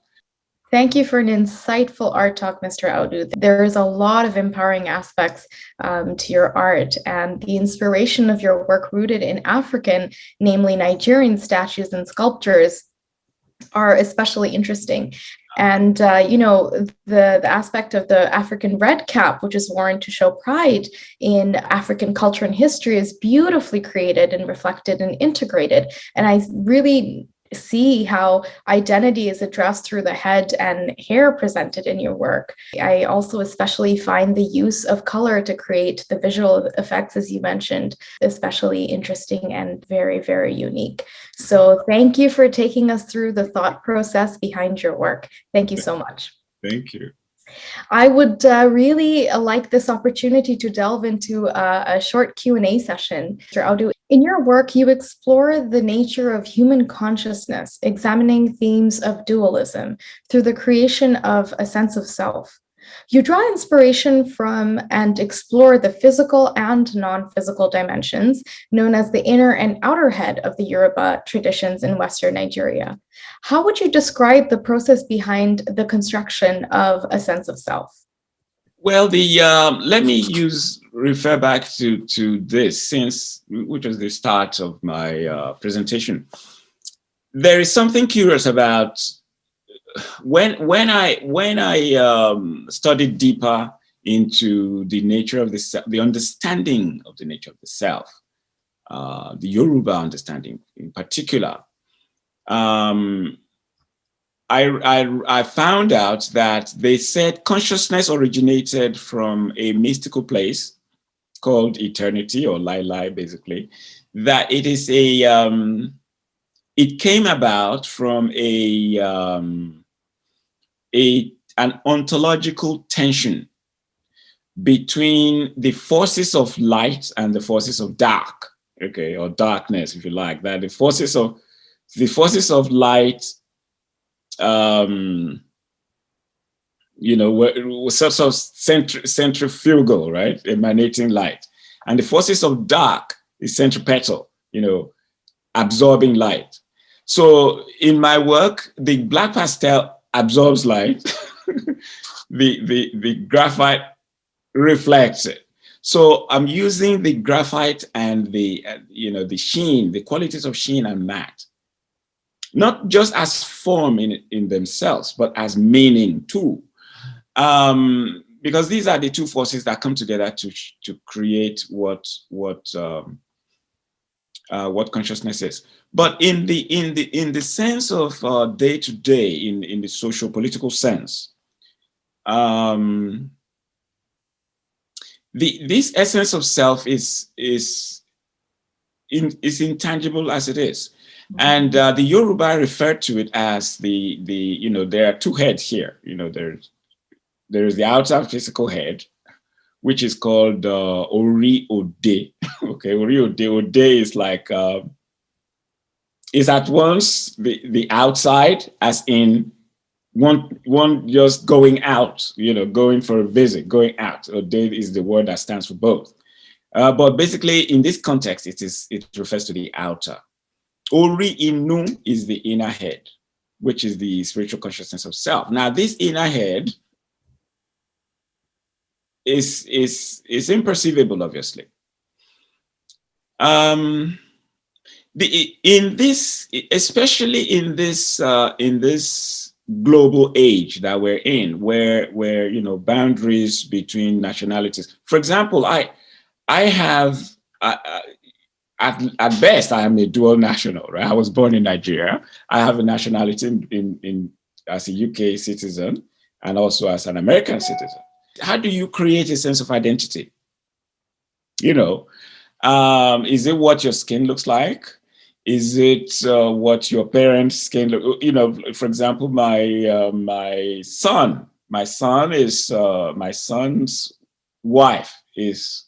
Thank you for an insightful art talk, Mr. Audu. There is a lot of empowering aspects to your art, and the inspiration of your work rooted in African, namely Nigerian statues and sculptures, are especially interesting. And, the aspect of the African red cap, which is worn to show pride in African culture and history, is beautifully created and reflected and integrated. And I really see how identity is addressed through the head and hair presented in your work. I also especially find the use of color to create the visual effects, as you mentioned, especially interesting and very, very unique. So thank you for taking us through the thought process behind your work. Thank you so much. Thank you. I would really like this opportunity to delve into a short Q&A session. Mr. Audu, in your work, you explore the nature of human consciousness, examining themes of dualism through the creation of a sense of self. You draw inspiration from and explore the physical and non-physical dimensions, known as the inner and outer head of the Yoruba traditions in Western Nigeria. How would you describe the process behind the construction of a sense of self? Well, let me refer back to this, which was the start of my presentation. There is something curious about when I studied deeper into the nature of the self, the understanding of the nature of the self, the Yoruba understanding in particular, um, I found out that they said consciousness originated from a mystical place called eternity, or Lai Lai, basically. That it is it came about from an ontological tension between the forces of light and the forces of dark, okay, or darkness, if you like. That the forces of light, um, were sort of centrifugal, right, emanating light, and the forces of dark is centripetal, absorbing light. So in my work, the black pastel absorbs light, the graphite reflects it. So I'm using the graphite and the sheen, the qualities of sheen and matte, not just as form in themselves, but as meaning too. Because these are the two forces that come together to create what consciousness is. But in the sense of day to day, in the social political sense, this essence of self is intangible as it is. And the Yoruba referred to it as there are two heads here. There is the outer physical head, which is called Ori Ode. Okay, Ori Ode. Ode is like is at once the outside, as in one just going out, going for a visit, going out. Ode is the word that stands for both. But basically, in this context, it refers to the outer. Ori Inu is the inner head, which is the spiritual consciousness of self. Now, this inner head is imperceivable, obviously. Especially in this global age that we're in, where boundaries between nationalities. For example, I have. At best, I am a dual national, right? I was born in Nigeria. I have a nationality in as a UK citizen and also as an American citizen. How do you create a sense of identity? Is it what your skin looks like? Is it what your parents' skin look? For example, my son's wife is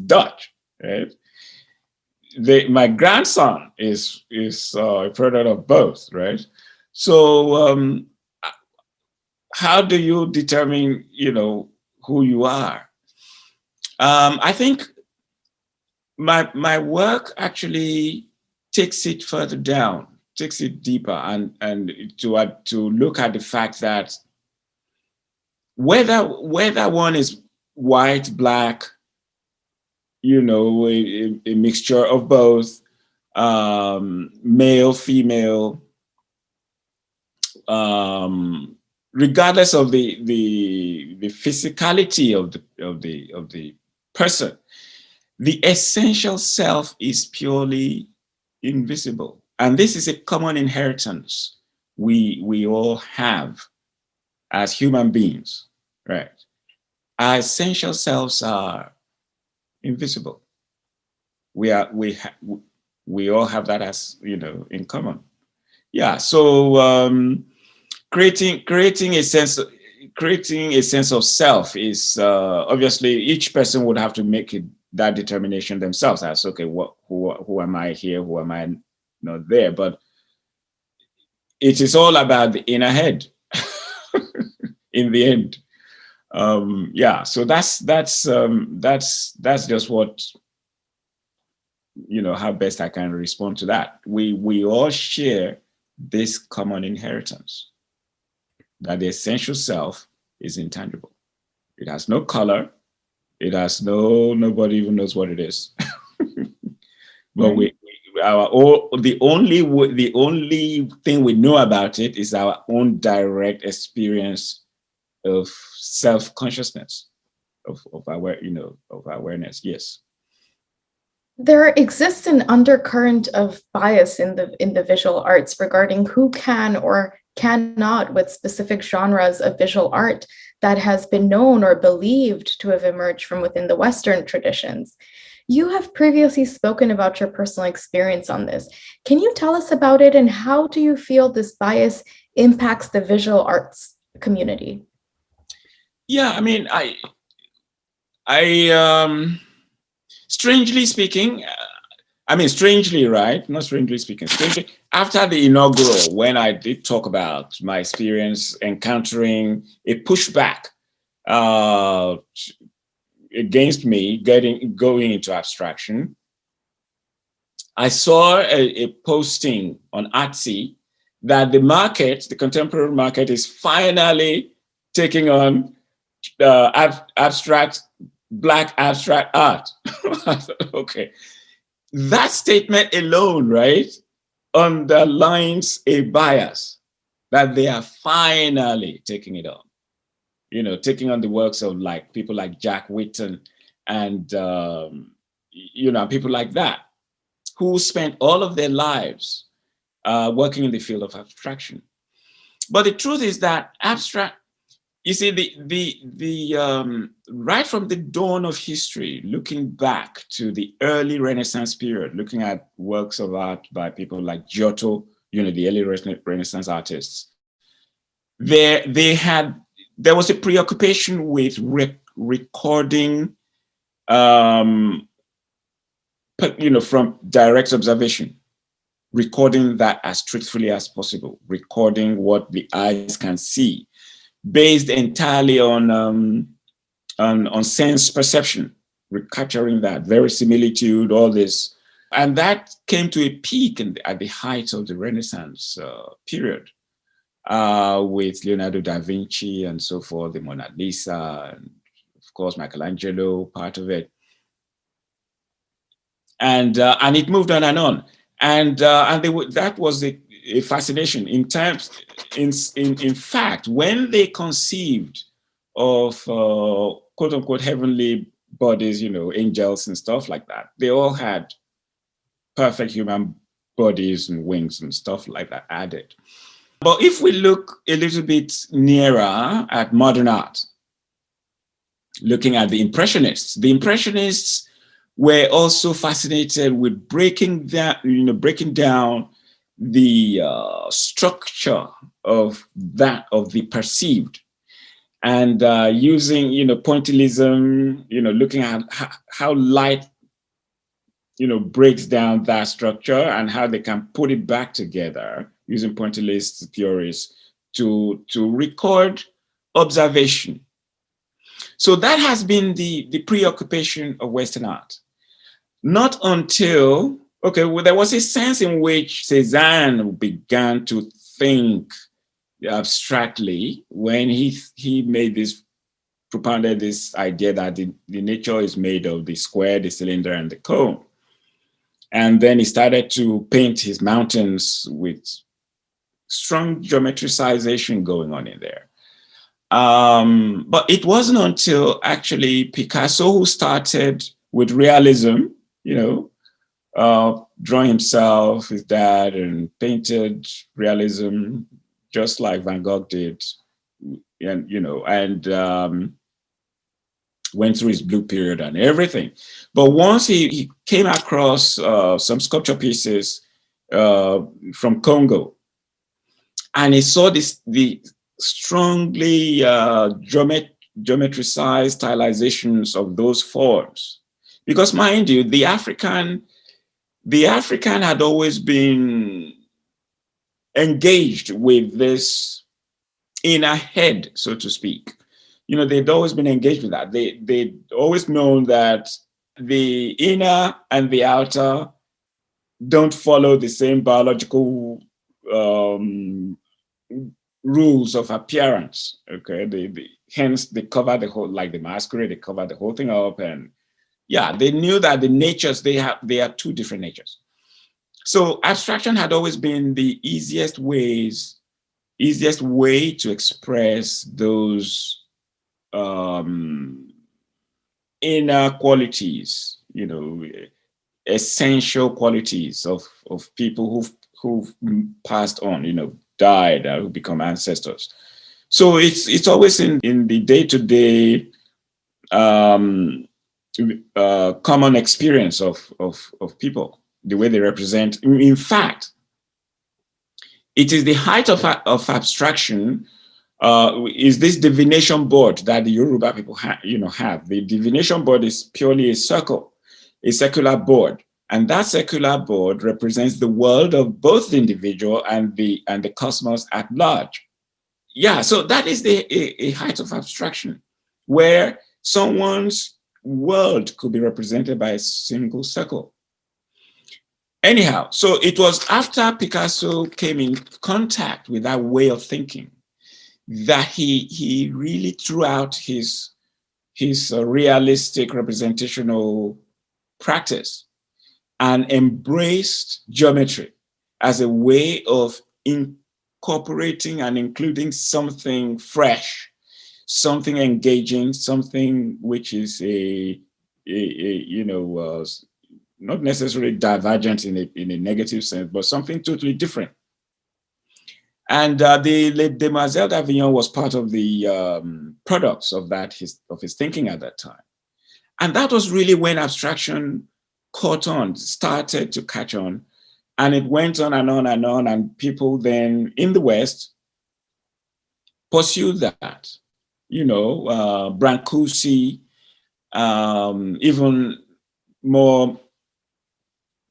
Dutch, right? My grandson is a product of both, right? So how do you determine who you are? I think my work actually takes it further down, takes it deeper, and to look at the fact that whether one is white, black, a mixture of both, male, female, regardless of the physicality of the person, the essential self is purely invisible. And this is a common inheritance we all have as human beings, right? Our essential selves are invisible. We all have that as in common. Yeah. So creating a sense of self is obviously each person would have to make that determination themselves as, okay, who am I here? Who am I not there? But it is all about the inner head in the end. Yeah. So that's just what, how best I can respond to that. We all share this common inheritance, that the essential self is intangible. It has no color. It has nobody even knows what it is. But the only thing we know about it is our own direct experience of self-consciousness, of awareness. Yes. There exists an undercurrent of bias in the visual arts regarding who can or cannot with specific genres of visual art that has been known or believed to have emerged from within the Western traditions. You have previously spoken about your personal experience on this. Can you tell us about it, and how do you feel this bias impacts the visual arts community? Yeah, I mean, strangely speaking, strangely, right? Not strangely speaking, strangely, after the inaugural, when I did talk about my experience encountering a pushback uh, against me going into abstraction, I saw a posting on Etsy that the contemporary market, is finally taking on Black abstract art. Okay. That statement alone, right, underlines a bias that they are finally taking it on. Taking on the works of like people like Jack Whitton and people like that, who spent all of their lives working in the field of abstraction. But the truth is that abstract, you see, the right from the dawn of history, looking back to the early Renaissance period, looking at works of art by people like Giotto, the early Renaissance artists, there was a preoccupation with recording, from direct observation, recording that as truthfully as possible, recording what the eyes can see, based entirely on sense perception, recapturing that verisimilitude, all this. And that came to a peak at the height of the Renaissance period, with Leonardo da Vinci and so forth, the Mona Lisa, and of course Michelangelo, part of it. And it moved on and on. And that was a fascination. In fact, when they conceived of quote unquote heavenly bodies, angels and stuff like that, they all had perfect human bodies and wings and stuff like that added. But if we look a little bit nearer at modern art, looking at the Impressionists were also fascinated with breaking down the structure of the perceived, and using pointillism, looking at how light breaks down that structure and how they can put it back together using pointillist theories to record observation. So that has been the preoccupation of Western art. Not until, there was a sense in which Cézanne began to think abstractly when he propounded this idea that the nature is made of the square, the cylinder, and the cone. And then he started to paint his mountains with strong geometricization going on in there. But it wasn't until actually Picasso, who started with realism, drawing himself, his dad, and painted realism just like Van Gogh did, and went through his blue period and everything. But once he came across some sculpture pieces from Congo, and he saw the strongly geometricized stylizations of those forms. Because mind you, the African had always been engaged with this inner head, so to speak. They'd always been engaged with that. They'd always known that the inner and the outer don't follow the same biological rules of appearance. Okay, hence they cover the whole, like the masquerade, they cover the whole thing up. And yeah, they knew that the natures, they are two different natures. So abstraction had always been the easiest way to express those inner qualities, essential qualities of people who've passed on, died, who become ancestors. So it's always in the day-to-day common experience of people, the way they represent. In fact, it is the height of abstraction is this divination board that the Yoruba people have. The divination board is purely a circular board, and that circular board represents the world of both the individual and the cosmos at large. Yeah, so that is a height of abstraction, where someone's world could be represented by a single circle. Anyhow, so it was after Picasso came in contact with that way of thinking that he really threw out his realistic representational practice and embraced geometry as a way of incorporating and including something fresh, something engaging, something which is not necessarily divergent in a negative sense, but something totally different. And the Demoiselle d'Avignon was part of the products of his thinking at that time. And that was really when abstraction started to catch on. And it went on and on and on. And people then in the West pursued that. Brancusi, even more,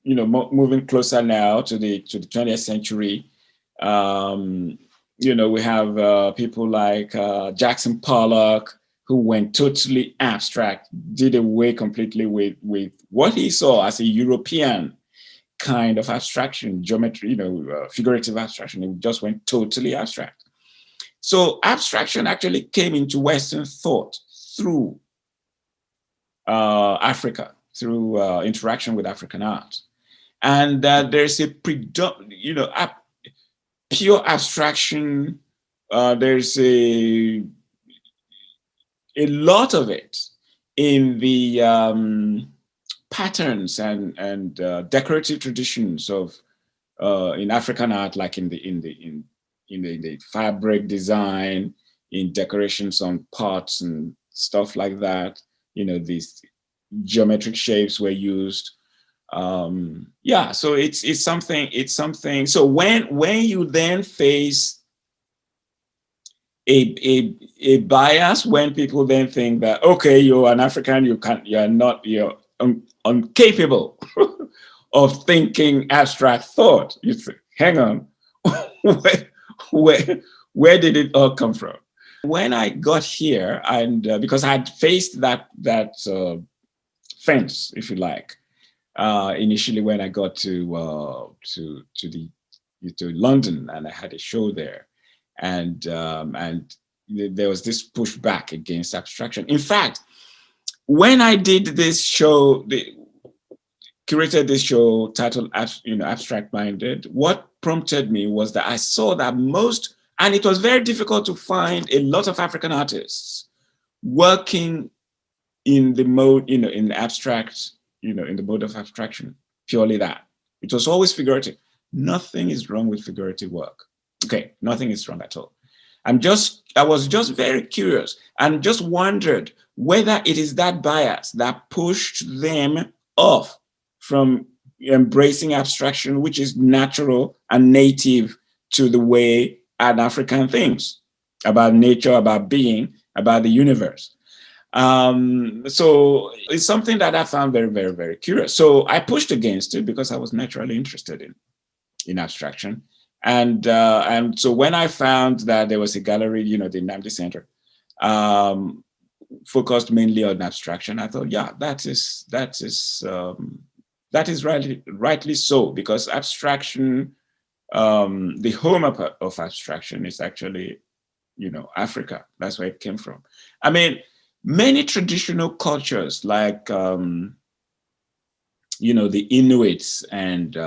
moving closer now to the 20th century. We have people like Jackson Pollock, who went totally abstract, did away completely with what he saw as a European kind of abstraction, geometry, figurative abstraction. It just went totally abstract. So abstraction actually came into Western thought through Africa, through interaction with African art. And there's a pure abstraction. There's a lot of it in the patterns and decorative traditions of in African art, like in the fabric design, in decorations on pots and stuff like that. These geometric shapes were used. So it's something. So when you then face a bias, when people then think that, okay, you're an African, you're incapable of thinking abstract thought, you think, hang on, where did it all come from? When I got here, and because I had faced that fence, if you like, initially when I got to London, and I had a show there, and there was this pushback against abstraction. In fact, when I did this show, curated this show titled Abstract Minded, what prompted me was that I saw that and it was very difficult to find a lot of African artists working in the mode, in abstract, in the mode of abstraction, purely that. It was always figurative. Nothing is wrong with figurative work. Okay, nothing is wrong at all. I was just very curious and just wondered whether it is that bias that pushed them off from embracing abstraction, which is natural and native to the way an African thinks about nature, about being, about the universe. So it's something that I found very, very, very curious. So I pushed against it because I was naturally interested in abstraction. And so when I found that there was a gallery, the Nnamdi Center, focused mainly on abstraction, I thought, yeah, that is rightly so, because abstraction, the home of abstraction is actually, Africa. That's where it came from. I mean, many traditional cultures like, the Inuits and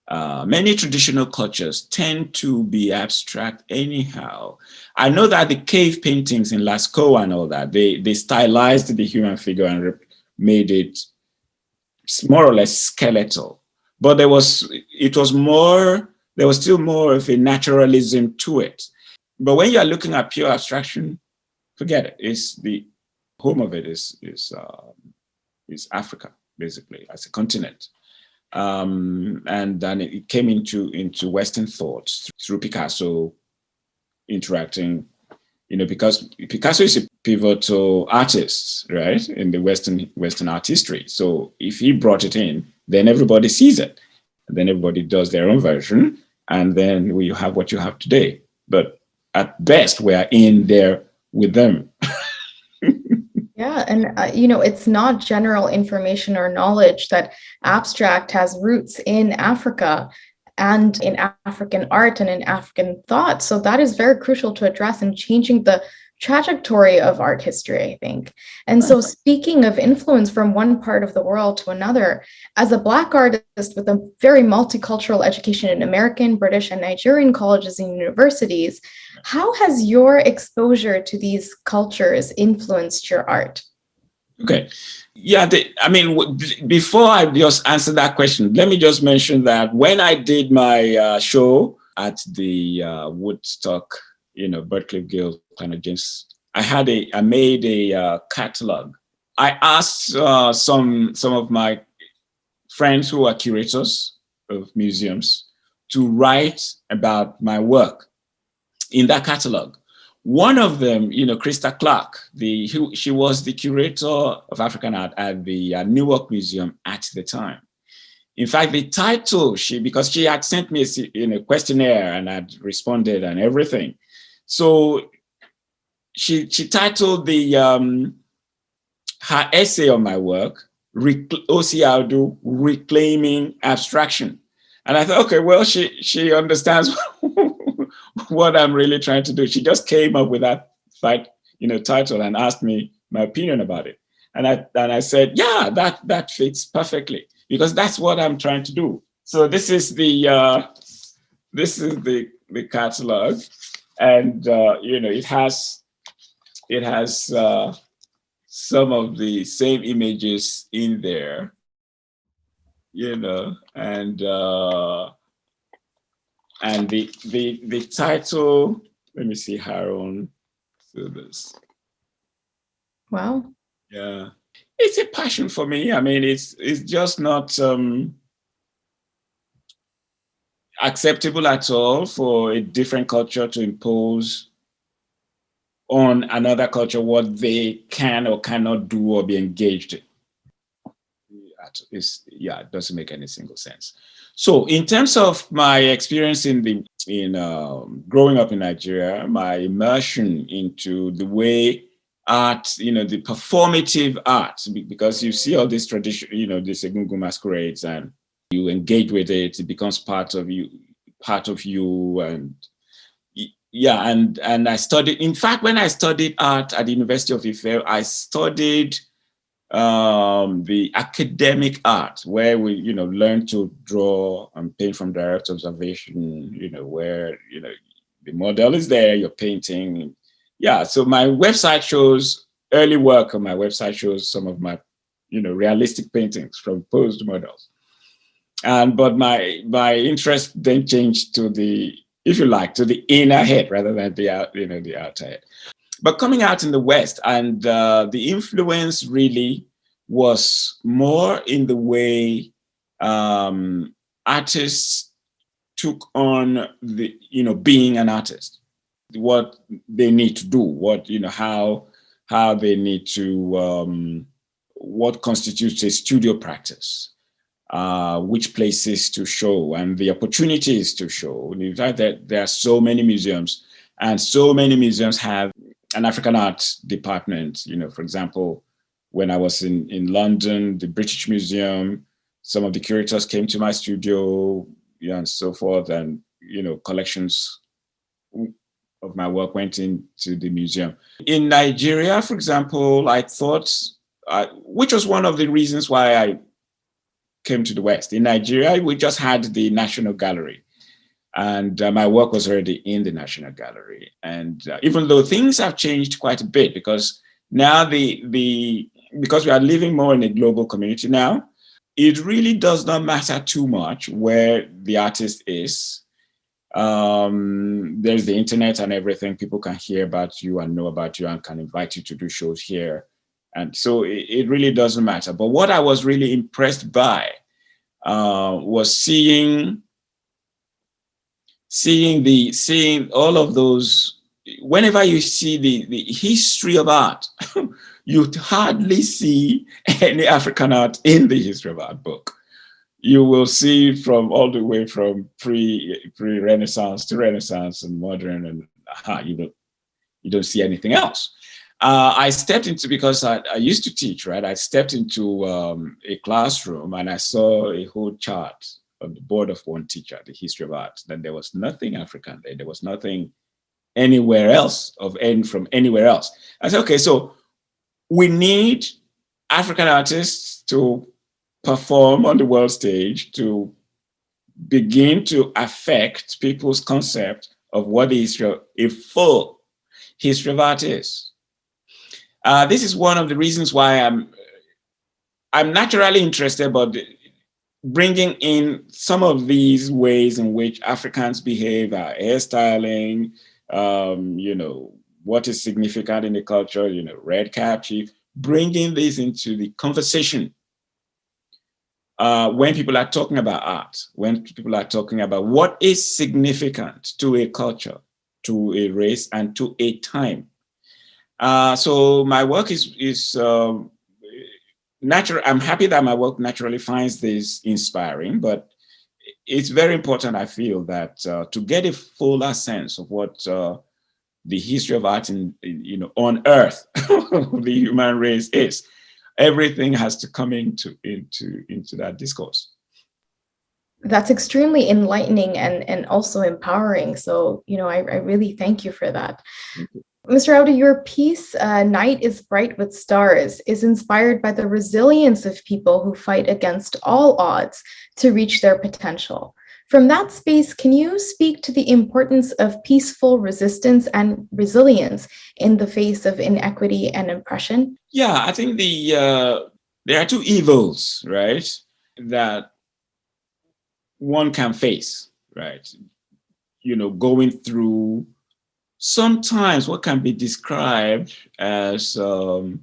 Many traditional cultures tend to be abstract anyhow. I know that the cave paintings in Lascaux and all that, they stylized the human figure and made it more or less skeletal. But there was still more of a naturalism to it. But when you're looking at pure abstraction, forget it. It's the home of it is Africa, basically, as a continent. And then it came into Western thought through Picasso interacting, because Picasso is a pivotal artist, right, in the Western art history. So if he brought it in, then everybody sees it, and then everybody does their own version, and then we have what you have today. But at best, we are in there with them. Yeah, and it's not general information or knowledge that abstract has roots in Africa and in African art and in African thought. So that is very crucial to address in changing the trajectory of art history, I think. And so speaking of influence from one part of the world to another, as a Black artist with a very multicultural education in American, British, and Nigerian colleges and universities, how has your exposure to these cultures influenced your art? Okay. Yeah, before I just answer that question, let me just mention that when I did my show at the Woodstock, Berkeley Guild, kind of James, I made a catalog. I asked some of my friends who are curators of museums to write about my work in that catalog. One of them, Krista Clark, she was the curator of African art at the Newark Museum at the time. In fact, the title, because she had sent me a questionnaire and I'd responded and everything. So she titled her essay on my work, Osi Audu, Reclaiming Abstraction. And I thought, okay, well, she understands what I'm really trying to do. She just came up with that title and asked me my opinion about it. And I said, yeah, that fits perfectly, because that's what I'm trying to do. So this is the catalog, and it has some of the same images in there, and the title, let me see, Harold Silvers. Wow. Yeah. It's a passion for me. I mean, it's just not acceptable at all for a different culture to impose on another culture what they can or cannot do or be engaged in. It doesn't make any single sense. So in terms of my experience in growing up in Nigeria, my immersion into the way art, the performative art, because you see all this tradition, this Egungun masquerades, and you engage with it, it becomes part of you, and yeah, and I studied. In fact, when I studied art at the University of Ife, I studied the academic art, where we learn to draw and paint from direct observation, where the model is there, you're painting. Yeah, so my website shows early work on my website shows some of my realistic paintings from posed models. But my interest then changed to the, if you like, to the inner head rather than the outer head. But coming out in the West, and the influence really was more in the way artists took on the, being an artist, what they need to do, what, how they need to, what constitutes a studio practice, which places to show, and the opportunities to show. In fact, there are so many museums, and so many museums have an African art department. For example, when I was in London, the British Museum, some of the curators came to my studio, and so forth, and collections of my work went into the museum. In Nigeria, for example, I thought, which was one of the reasons why came to the West. In Nigeria, we just had the National Gallery, and my work was already in the National Gallery. And even though things have changed quite a bit, because now because we are living more in a global community now, it really does not matter too much where the artist is. There's the internet and everything. People can hear about you and know about you and can invite you to do shows here. And so it really doesn't matter. But what I was really impressed by was seeing all of those. Whenever you see the history of art, you hardly see any African art in the history of art book. You will see from all the way from pre-Renaissance to Renaissance and modern, and you don't see anything else. I stepped into, because I used to teach, right? I stepped into a classroom and I saw a whole chart on the board of one teacher, the history of art. Then there was nothing African there. There was nothing anywhere else from anywhere else. I said, okay, so we need African artists to perform on the world stage to begin to affect people's concept of what a full history of art is. This is one of the reasons why I'm naturally interested about bringing in some of these ways in which Africans behave, our hairstyling, what is significant in the culture, red cap, chief, bringing this into the conversation. When people are talking about art, when people are talking about what is significant to a culture, to a race, and to a time. So my work is natural. I'm happy that my work naturally finds this inspiring, but it's very important, I feel, that to get a fuller sense of what the history of art on Earth, the human race is, everything has to come into that discourse. That's extremely enlightening and also empowering. So, I really thank you for that. Mr. Audu, your piece, Night is Bright with Stars, is inspired by the resilience of people who fight against all odds to reach their potential. From that space, can you speak to the importance of peaceful resistance and resilience in the face of inequity and oppression? Yeah, I think there are two evils, right, that one can face, right? Going through sometimes what can be described as going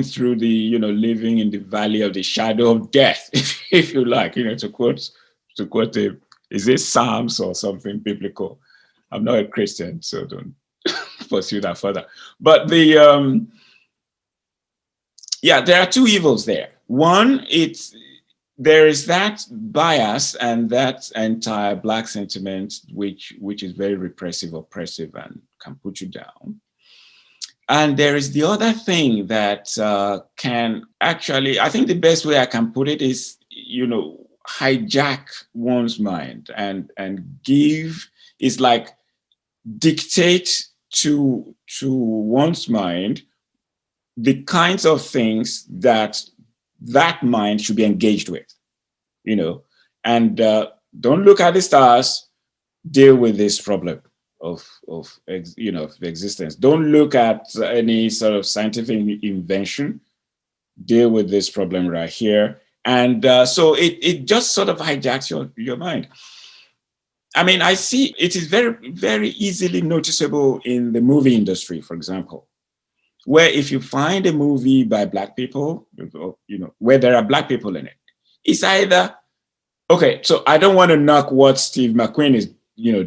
through the, living in the valley of the shadow of death, if you like, to quote is it Psalms or something biblical? I'm not a Christian, so don't pursue that further. But there are two evils there. One, there is that bias and that anti-Black sentiment, which is very repressive, oppressive, and can put you down. And there is the other thing that can actually, I think the best way I can put it is, hijack one's mind and is like dictate to one's mind the kinds of things that mind should be engaged with, and don't look at the stars, deal with this problem of existence. Don't look at any sort of scientific invention, deal with this problem right here. And so it just sort of hijacks your mind. I mean, I see it is very, very easily noticeable in the movie industry, for example, where if you find a movie by Black people, where there are Black people in it, it's either, okay, so I don't want to knock what Steve McQueen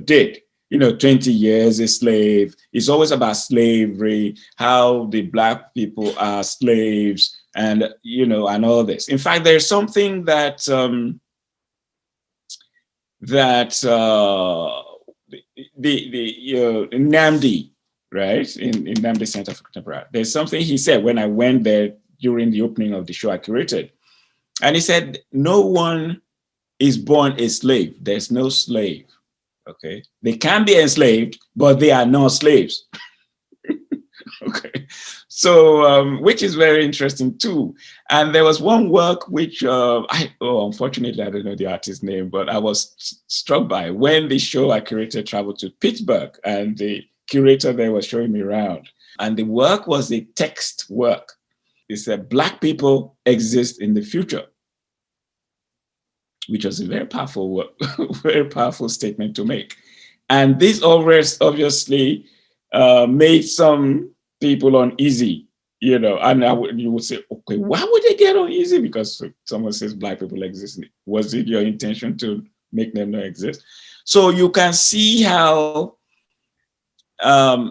did, 20 years a slave. It's always about slavery, how the Black people are slaves, and, and all this. In fact, there's something that, Nnamdi, right, in Nnamdi Center for Contemporary Art, there's something he said when I went there during the opening of the show I curated. And he said, no one is born a slave. There's no slave, okay? They can be enslaved, but they are not slaves. Okay, so which is very interesting too. And there was one work which unfortunately I don't know the artist's name, but I was struck by when the show I curated traveled to Pittsburgh, and the curator there was showing me around, and the work was a text work. It said Black people exist in the future, which was a very powerful work, very powerful statement to make. And this always obviously made some people uneasy, you know, and you would say, okay, why would they get uneasy? Because someone says Black people exist. Was it your intention to make them not exist? So you can see how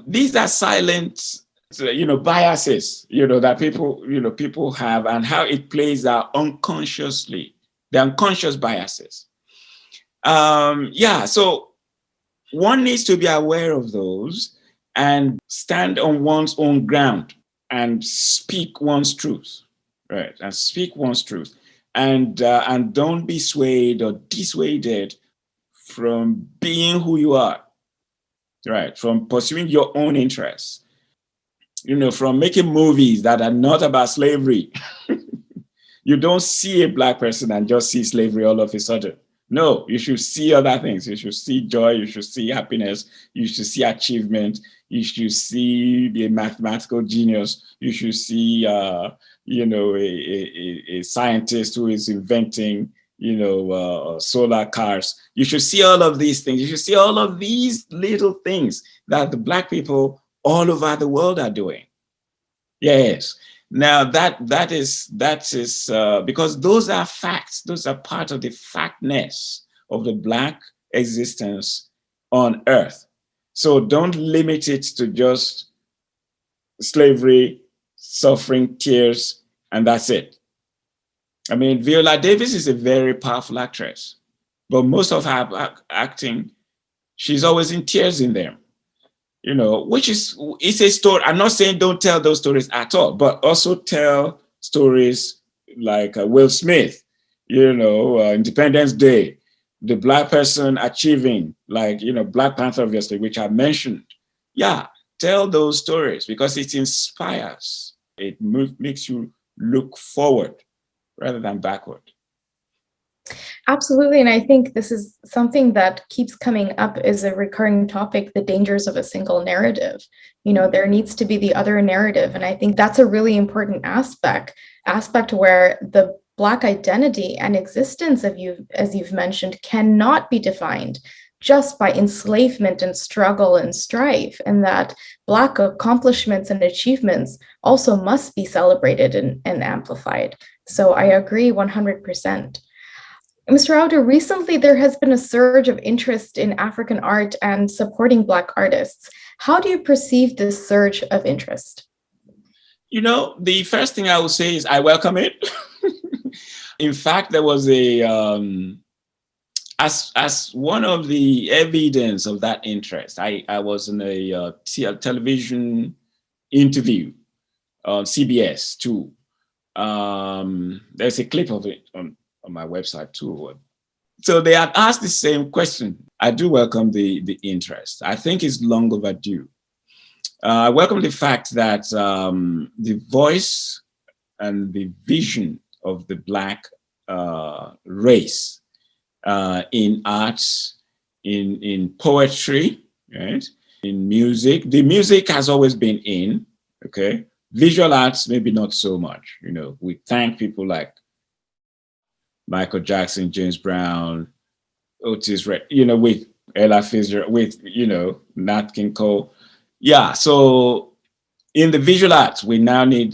these are silent, you know, biases, you know, that people have, and how it plays out unconsciously, the unconscious biases. So one needs to be aware of those and stand on one's own ground and speak one's truth, right? And speak one's truth, and don't be swayed or dissuaded from being who you are, right? From pursuing your own interests, you know, from making movies that are not about slavery. You don't see a Black person and just see slavery all of a sudden. No, you should see other things. You should see joy. You should see happiness. You should see achievement. You should see the mathematical genius. You should see, a scientist who is inventing, solar cars. You should see all of these things. You should see all of these little things that the Black people all over the world are doing. Yes. Now that is because those are facts. Those are part of the factness of the Black existence on Earth. So don't limit it to just slavery, suffering, tears, and that's it. I mean, Viola Davis is a very powerful actress, but most of her acting, she's always in tears in them. You know, it's a story. I'm not saying don't tell those stories at all, but also tell stories like Will Smith, Independence Day, the Black person achieving, Black Panther, obviously, which I mentioned. Yeah, tell those stories because it inspires. It makes you look forward rather than backward. Absolutely. And I think this is something that keeps coming up as a recurring topic, the dangers of a single narrative. There needs to be the other narrative. And I think that's a really important aspect where the Black identity and existence of you, as you've mentioned, cannot be defined just by enslavement and struggle and strife, and that Black accomplishments and achievements also must be celebrated and amplified. So I agree 100%. Mr. Audu, recently there has been a surge of interest in African art and supporting Black artists. How do you perceive this surge of interest? The first thing I will say is I welcome it. In fact, there was as one of the evidence of that interest, I was in a television interview on CBS too. There's a clip of it on my website too. So they had asked the same question. I do welcome the interest. I think it's long overdue. I welcome the fact that the voice and the vision of the Black race in arts, in poetry, right? In music. The music has always been in, okay? Visual arts, maybe not so much. We thank people like Michael Jackson, James Brown, Otis Redding, with Ella Fitzgerald, with, Nat King Cole. Yeah, so in the visual arts, we now need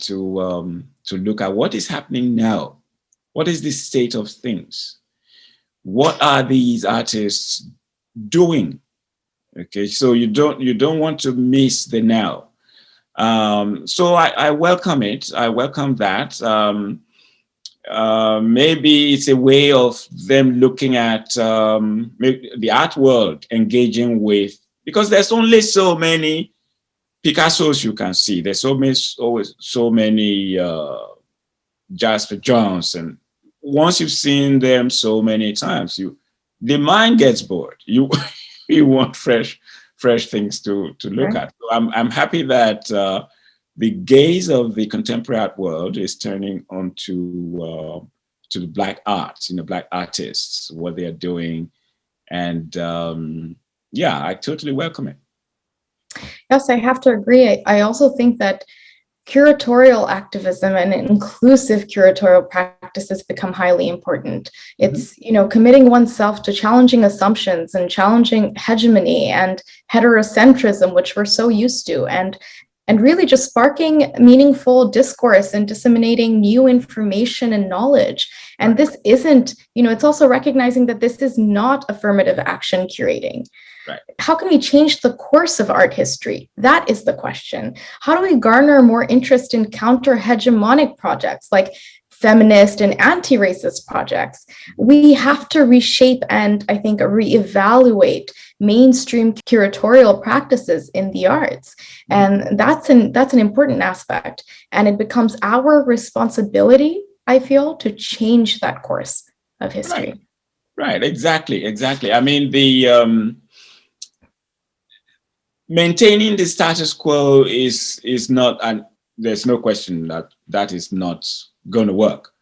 to look at what is happening now. What is the state of things? What are these artists doing? Okay, so you don't want to miss the now. So I welcome it. I welcome that. Maybe it's a way of them looking at the art world, engaging with, because there's only so many Picassos you can see. There's always so many Jasper Johns, and once you've seen them so many times, the mind gets bored. You want fresh fresh things to look Right. at. So I'm happy that the gaze of the contemporary art world is turning onto to the Black arts, Black artists, what they are doing, and yeah, I totally welcome it. Yes, I have to agree. I also think that curatorial activism and inclusive curatorial practices become highly important. It's, committing oneself to challenging assumptions and challenging hegemony and heterocentrism, which we're so used to, and really just sparking meaningful discourse and disseminating new information and knowledge. And this isn't, it's also recognizing that this is not affirmative action curating. Right. How can we change the course of art history? That is the question. How do we garner more interest in counter-hegemonic projects like feminist and anti-racist projects? We have to reshape and, I think, reevaluate mainstream curatorial practices in the arts. And that's an important aspect. And it becomes our responsibility, I feel, to change that course of history. Right. Exactly. I mean, the maintaining the status quo is not, and there's no question that is not going to work,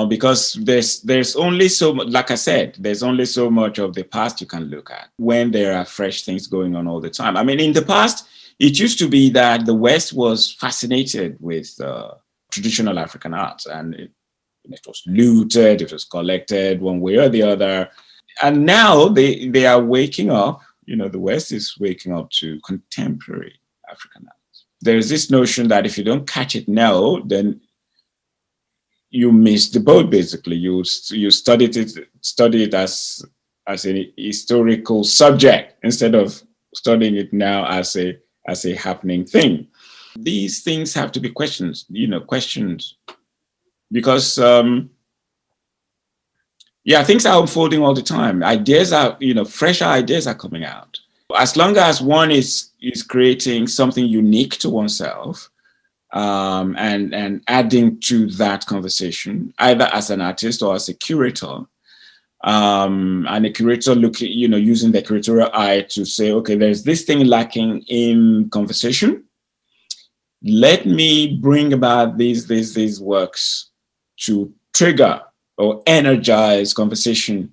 because there's only so much. Like I said, there's only so much of the past you can look at when there are fresh things going on all the time. I mean, in the past, it used to be that the West was fascinated with traditional African art, and it was looted, it was collected one way or the other, and now they are waking up. The West is waking up to contemporary African art. There's this notion that if you don't catch it now, then you miss the boat. Basically, you study it as a historical subject instead of studying it now as a happening thing. These things have to be questioned, because things are unfolding all the time. Ideas are, fresher ideas are coming out. As long as one is creating something unique to oneself, and adding to that conversation, either as an artist or as a curator, and a curator looking, using the curatorial eye to say, okay, there's this thing lacking in conversation. Let me bring about these works to trigger or energize conversation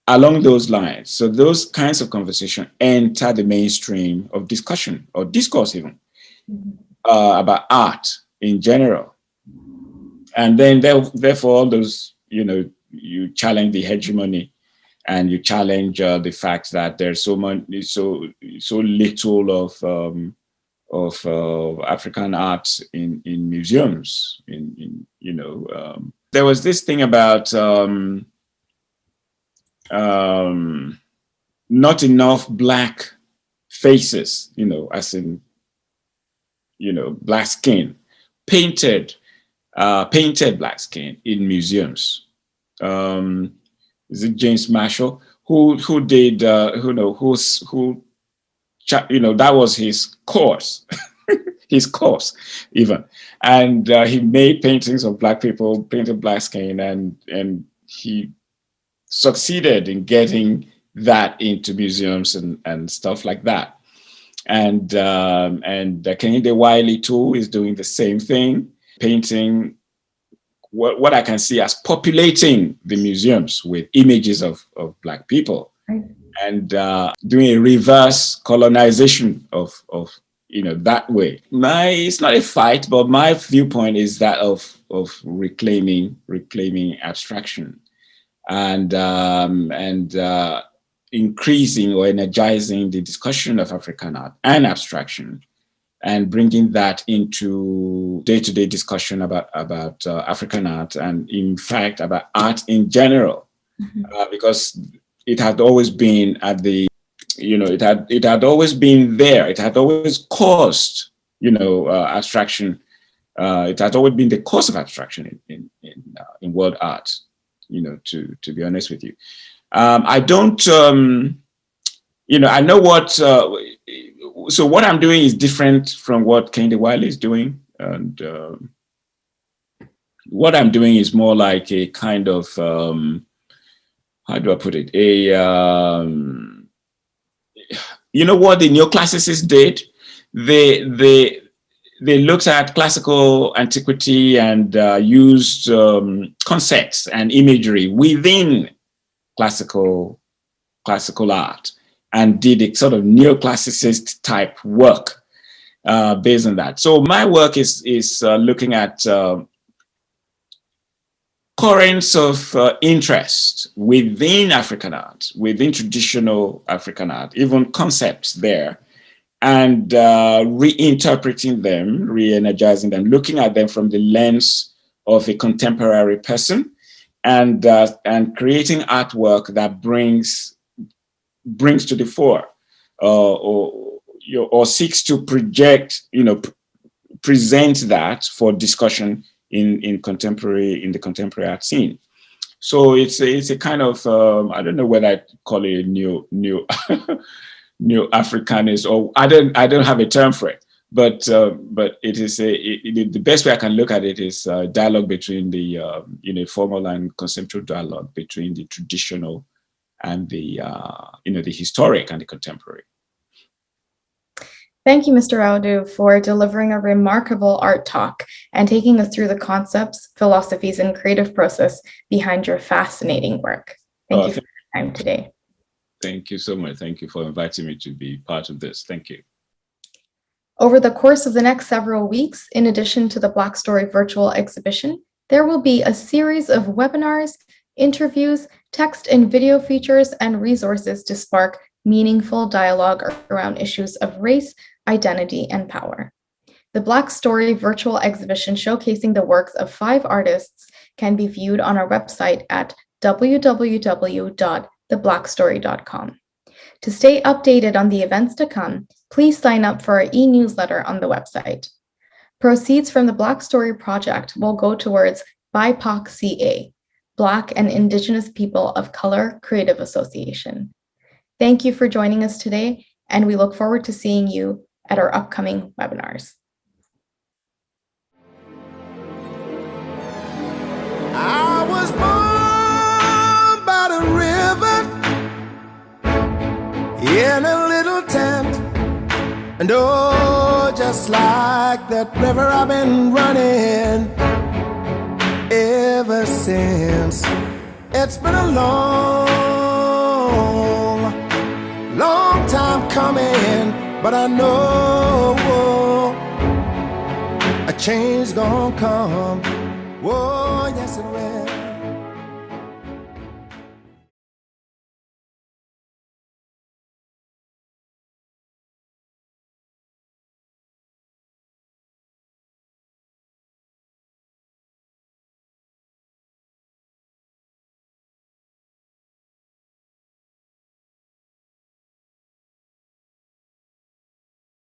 along those lines. So those kinds of conversation enter the mainstream of discussion or discourse even, about art in general. And then therefore all those, you challenge the hegemony, and you challenge the fact that there's so little of African art in museums. There was this thing about not enough Black faces, as in, Black skin, painted Black skin in museums. Is it James Marshall who did that was his course, his course even, and he made paintings of Black people, painted Black skin, and he succeeded in getting that into museums and stuff like that. And Kehinde Wiley too is doing the same thing, painting what I can see as populating the museums with images of Black people, Right. and doing a reverse colonization of that way. It's not a fight, but my viewpoint is that of reclaiming abstraction, and increasing or energizing the discussion of African art and abstraction, and bringing that into day-to-day discussion about African art, and in fact about art in general, because it had always been at the, it had always been there. It had always caused, abstraction. It had always been the cause of abstraction in world art. To be honest with you, I don't. I know what. So what I'm doing is different from what Kehinde Wiley is doing, and what I'm doing is more like a kind of how do I put it? you know what the neoclassicists did? They they they looked at classical antiquity and used concepts and imagery within classical art and did a sort of neoclassicist type work based on that. So my work is looking at currents of interest within African art, within traditional African art, even concepts there, and reinterpreting them, re-energizing them, looking at them from the lens of a contemporary person, and creating artwork that brings to the fore or seeks to project, present that for discussion in the contemporary art scene. So it's a kind of I don't know whether I call it a new new Africanist, or I don't have a term for it, but it is the best way I can look at it is dialogue between the formal and conceptual dialogue between the traditional and the the historic and the contemporary. Thank you, Mr. Audu, for delivering a remarkable art talk and taking us through the concepts, philosophies, and creative process behind your fascinating work. Thank you for your time today. Thank you so much. Thank you for inviting me to be part of this. Thank you. Over the course of the next several weeks, in addition to the Black Story virtual exhibition, there will be a series of webinars, interviews, text and video features, and resources to spark meaningful dialogue around issues of race, identity, and power. The Black Story virtual exhibition showcasing the works of 5 artists can be viewed on our website at www.theblackstory.com. To stay updated on the events to come, please sign up for our e-newsletter on the website. Proceeds from the Black Story project will go towards BIPOC CA, Black and Indigenous People of Color Creative Association. Thank you for joining us today, and we look forward to seeing you at our upcoming webinars. I was born by the river in a little tent, and oh, just like that river I've been running ever since. It's been a long time coming, but I know a change gonna come. Oh, yes it will.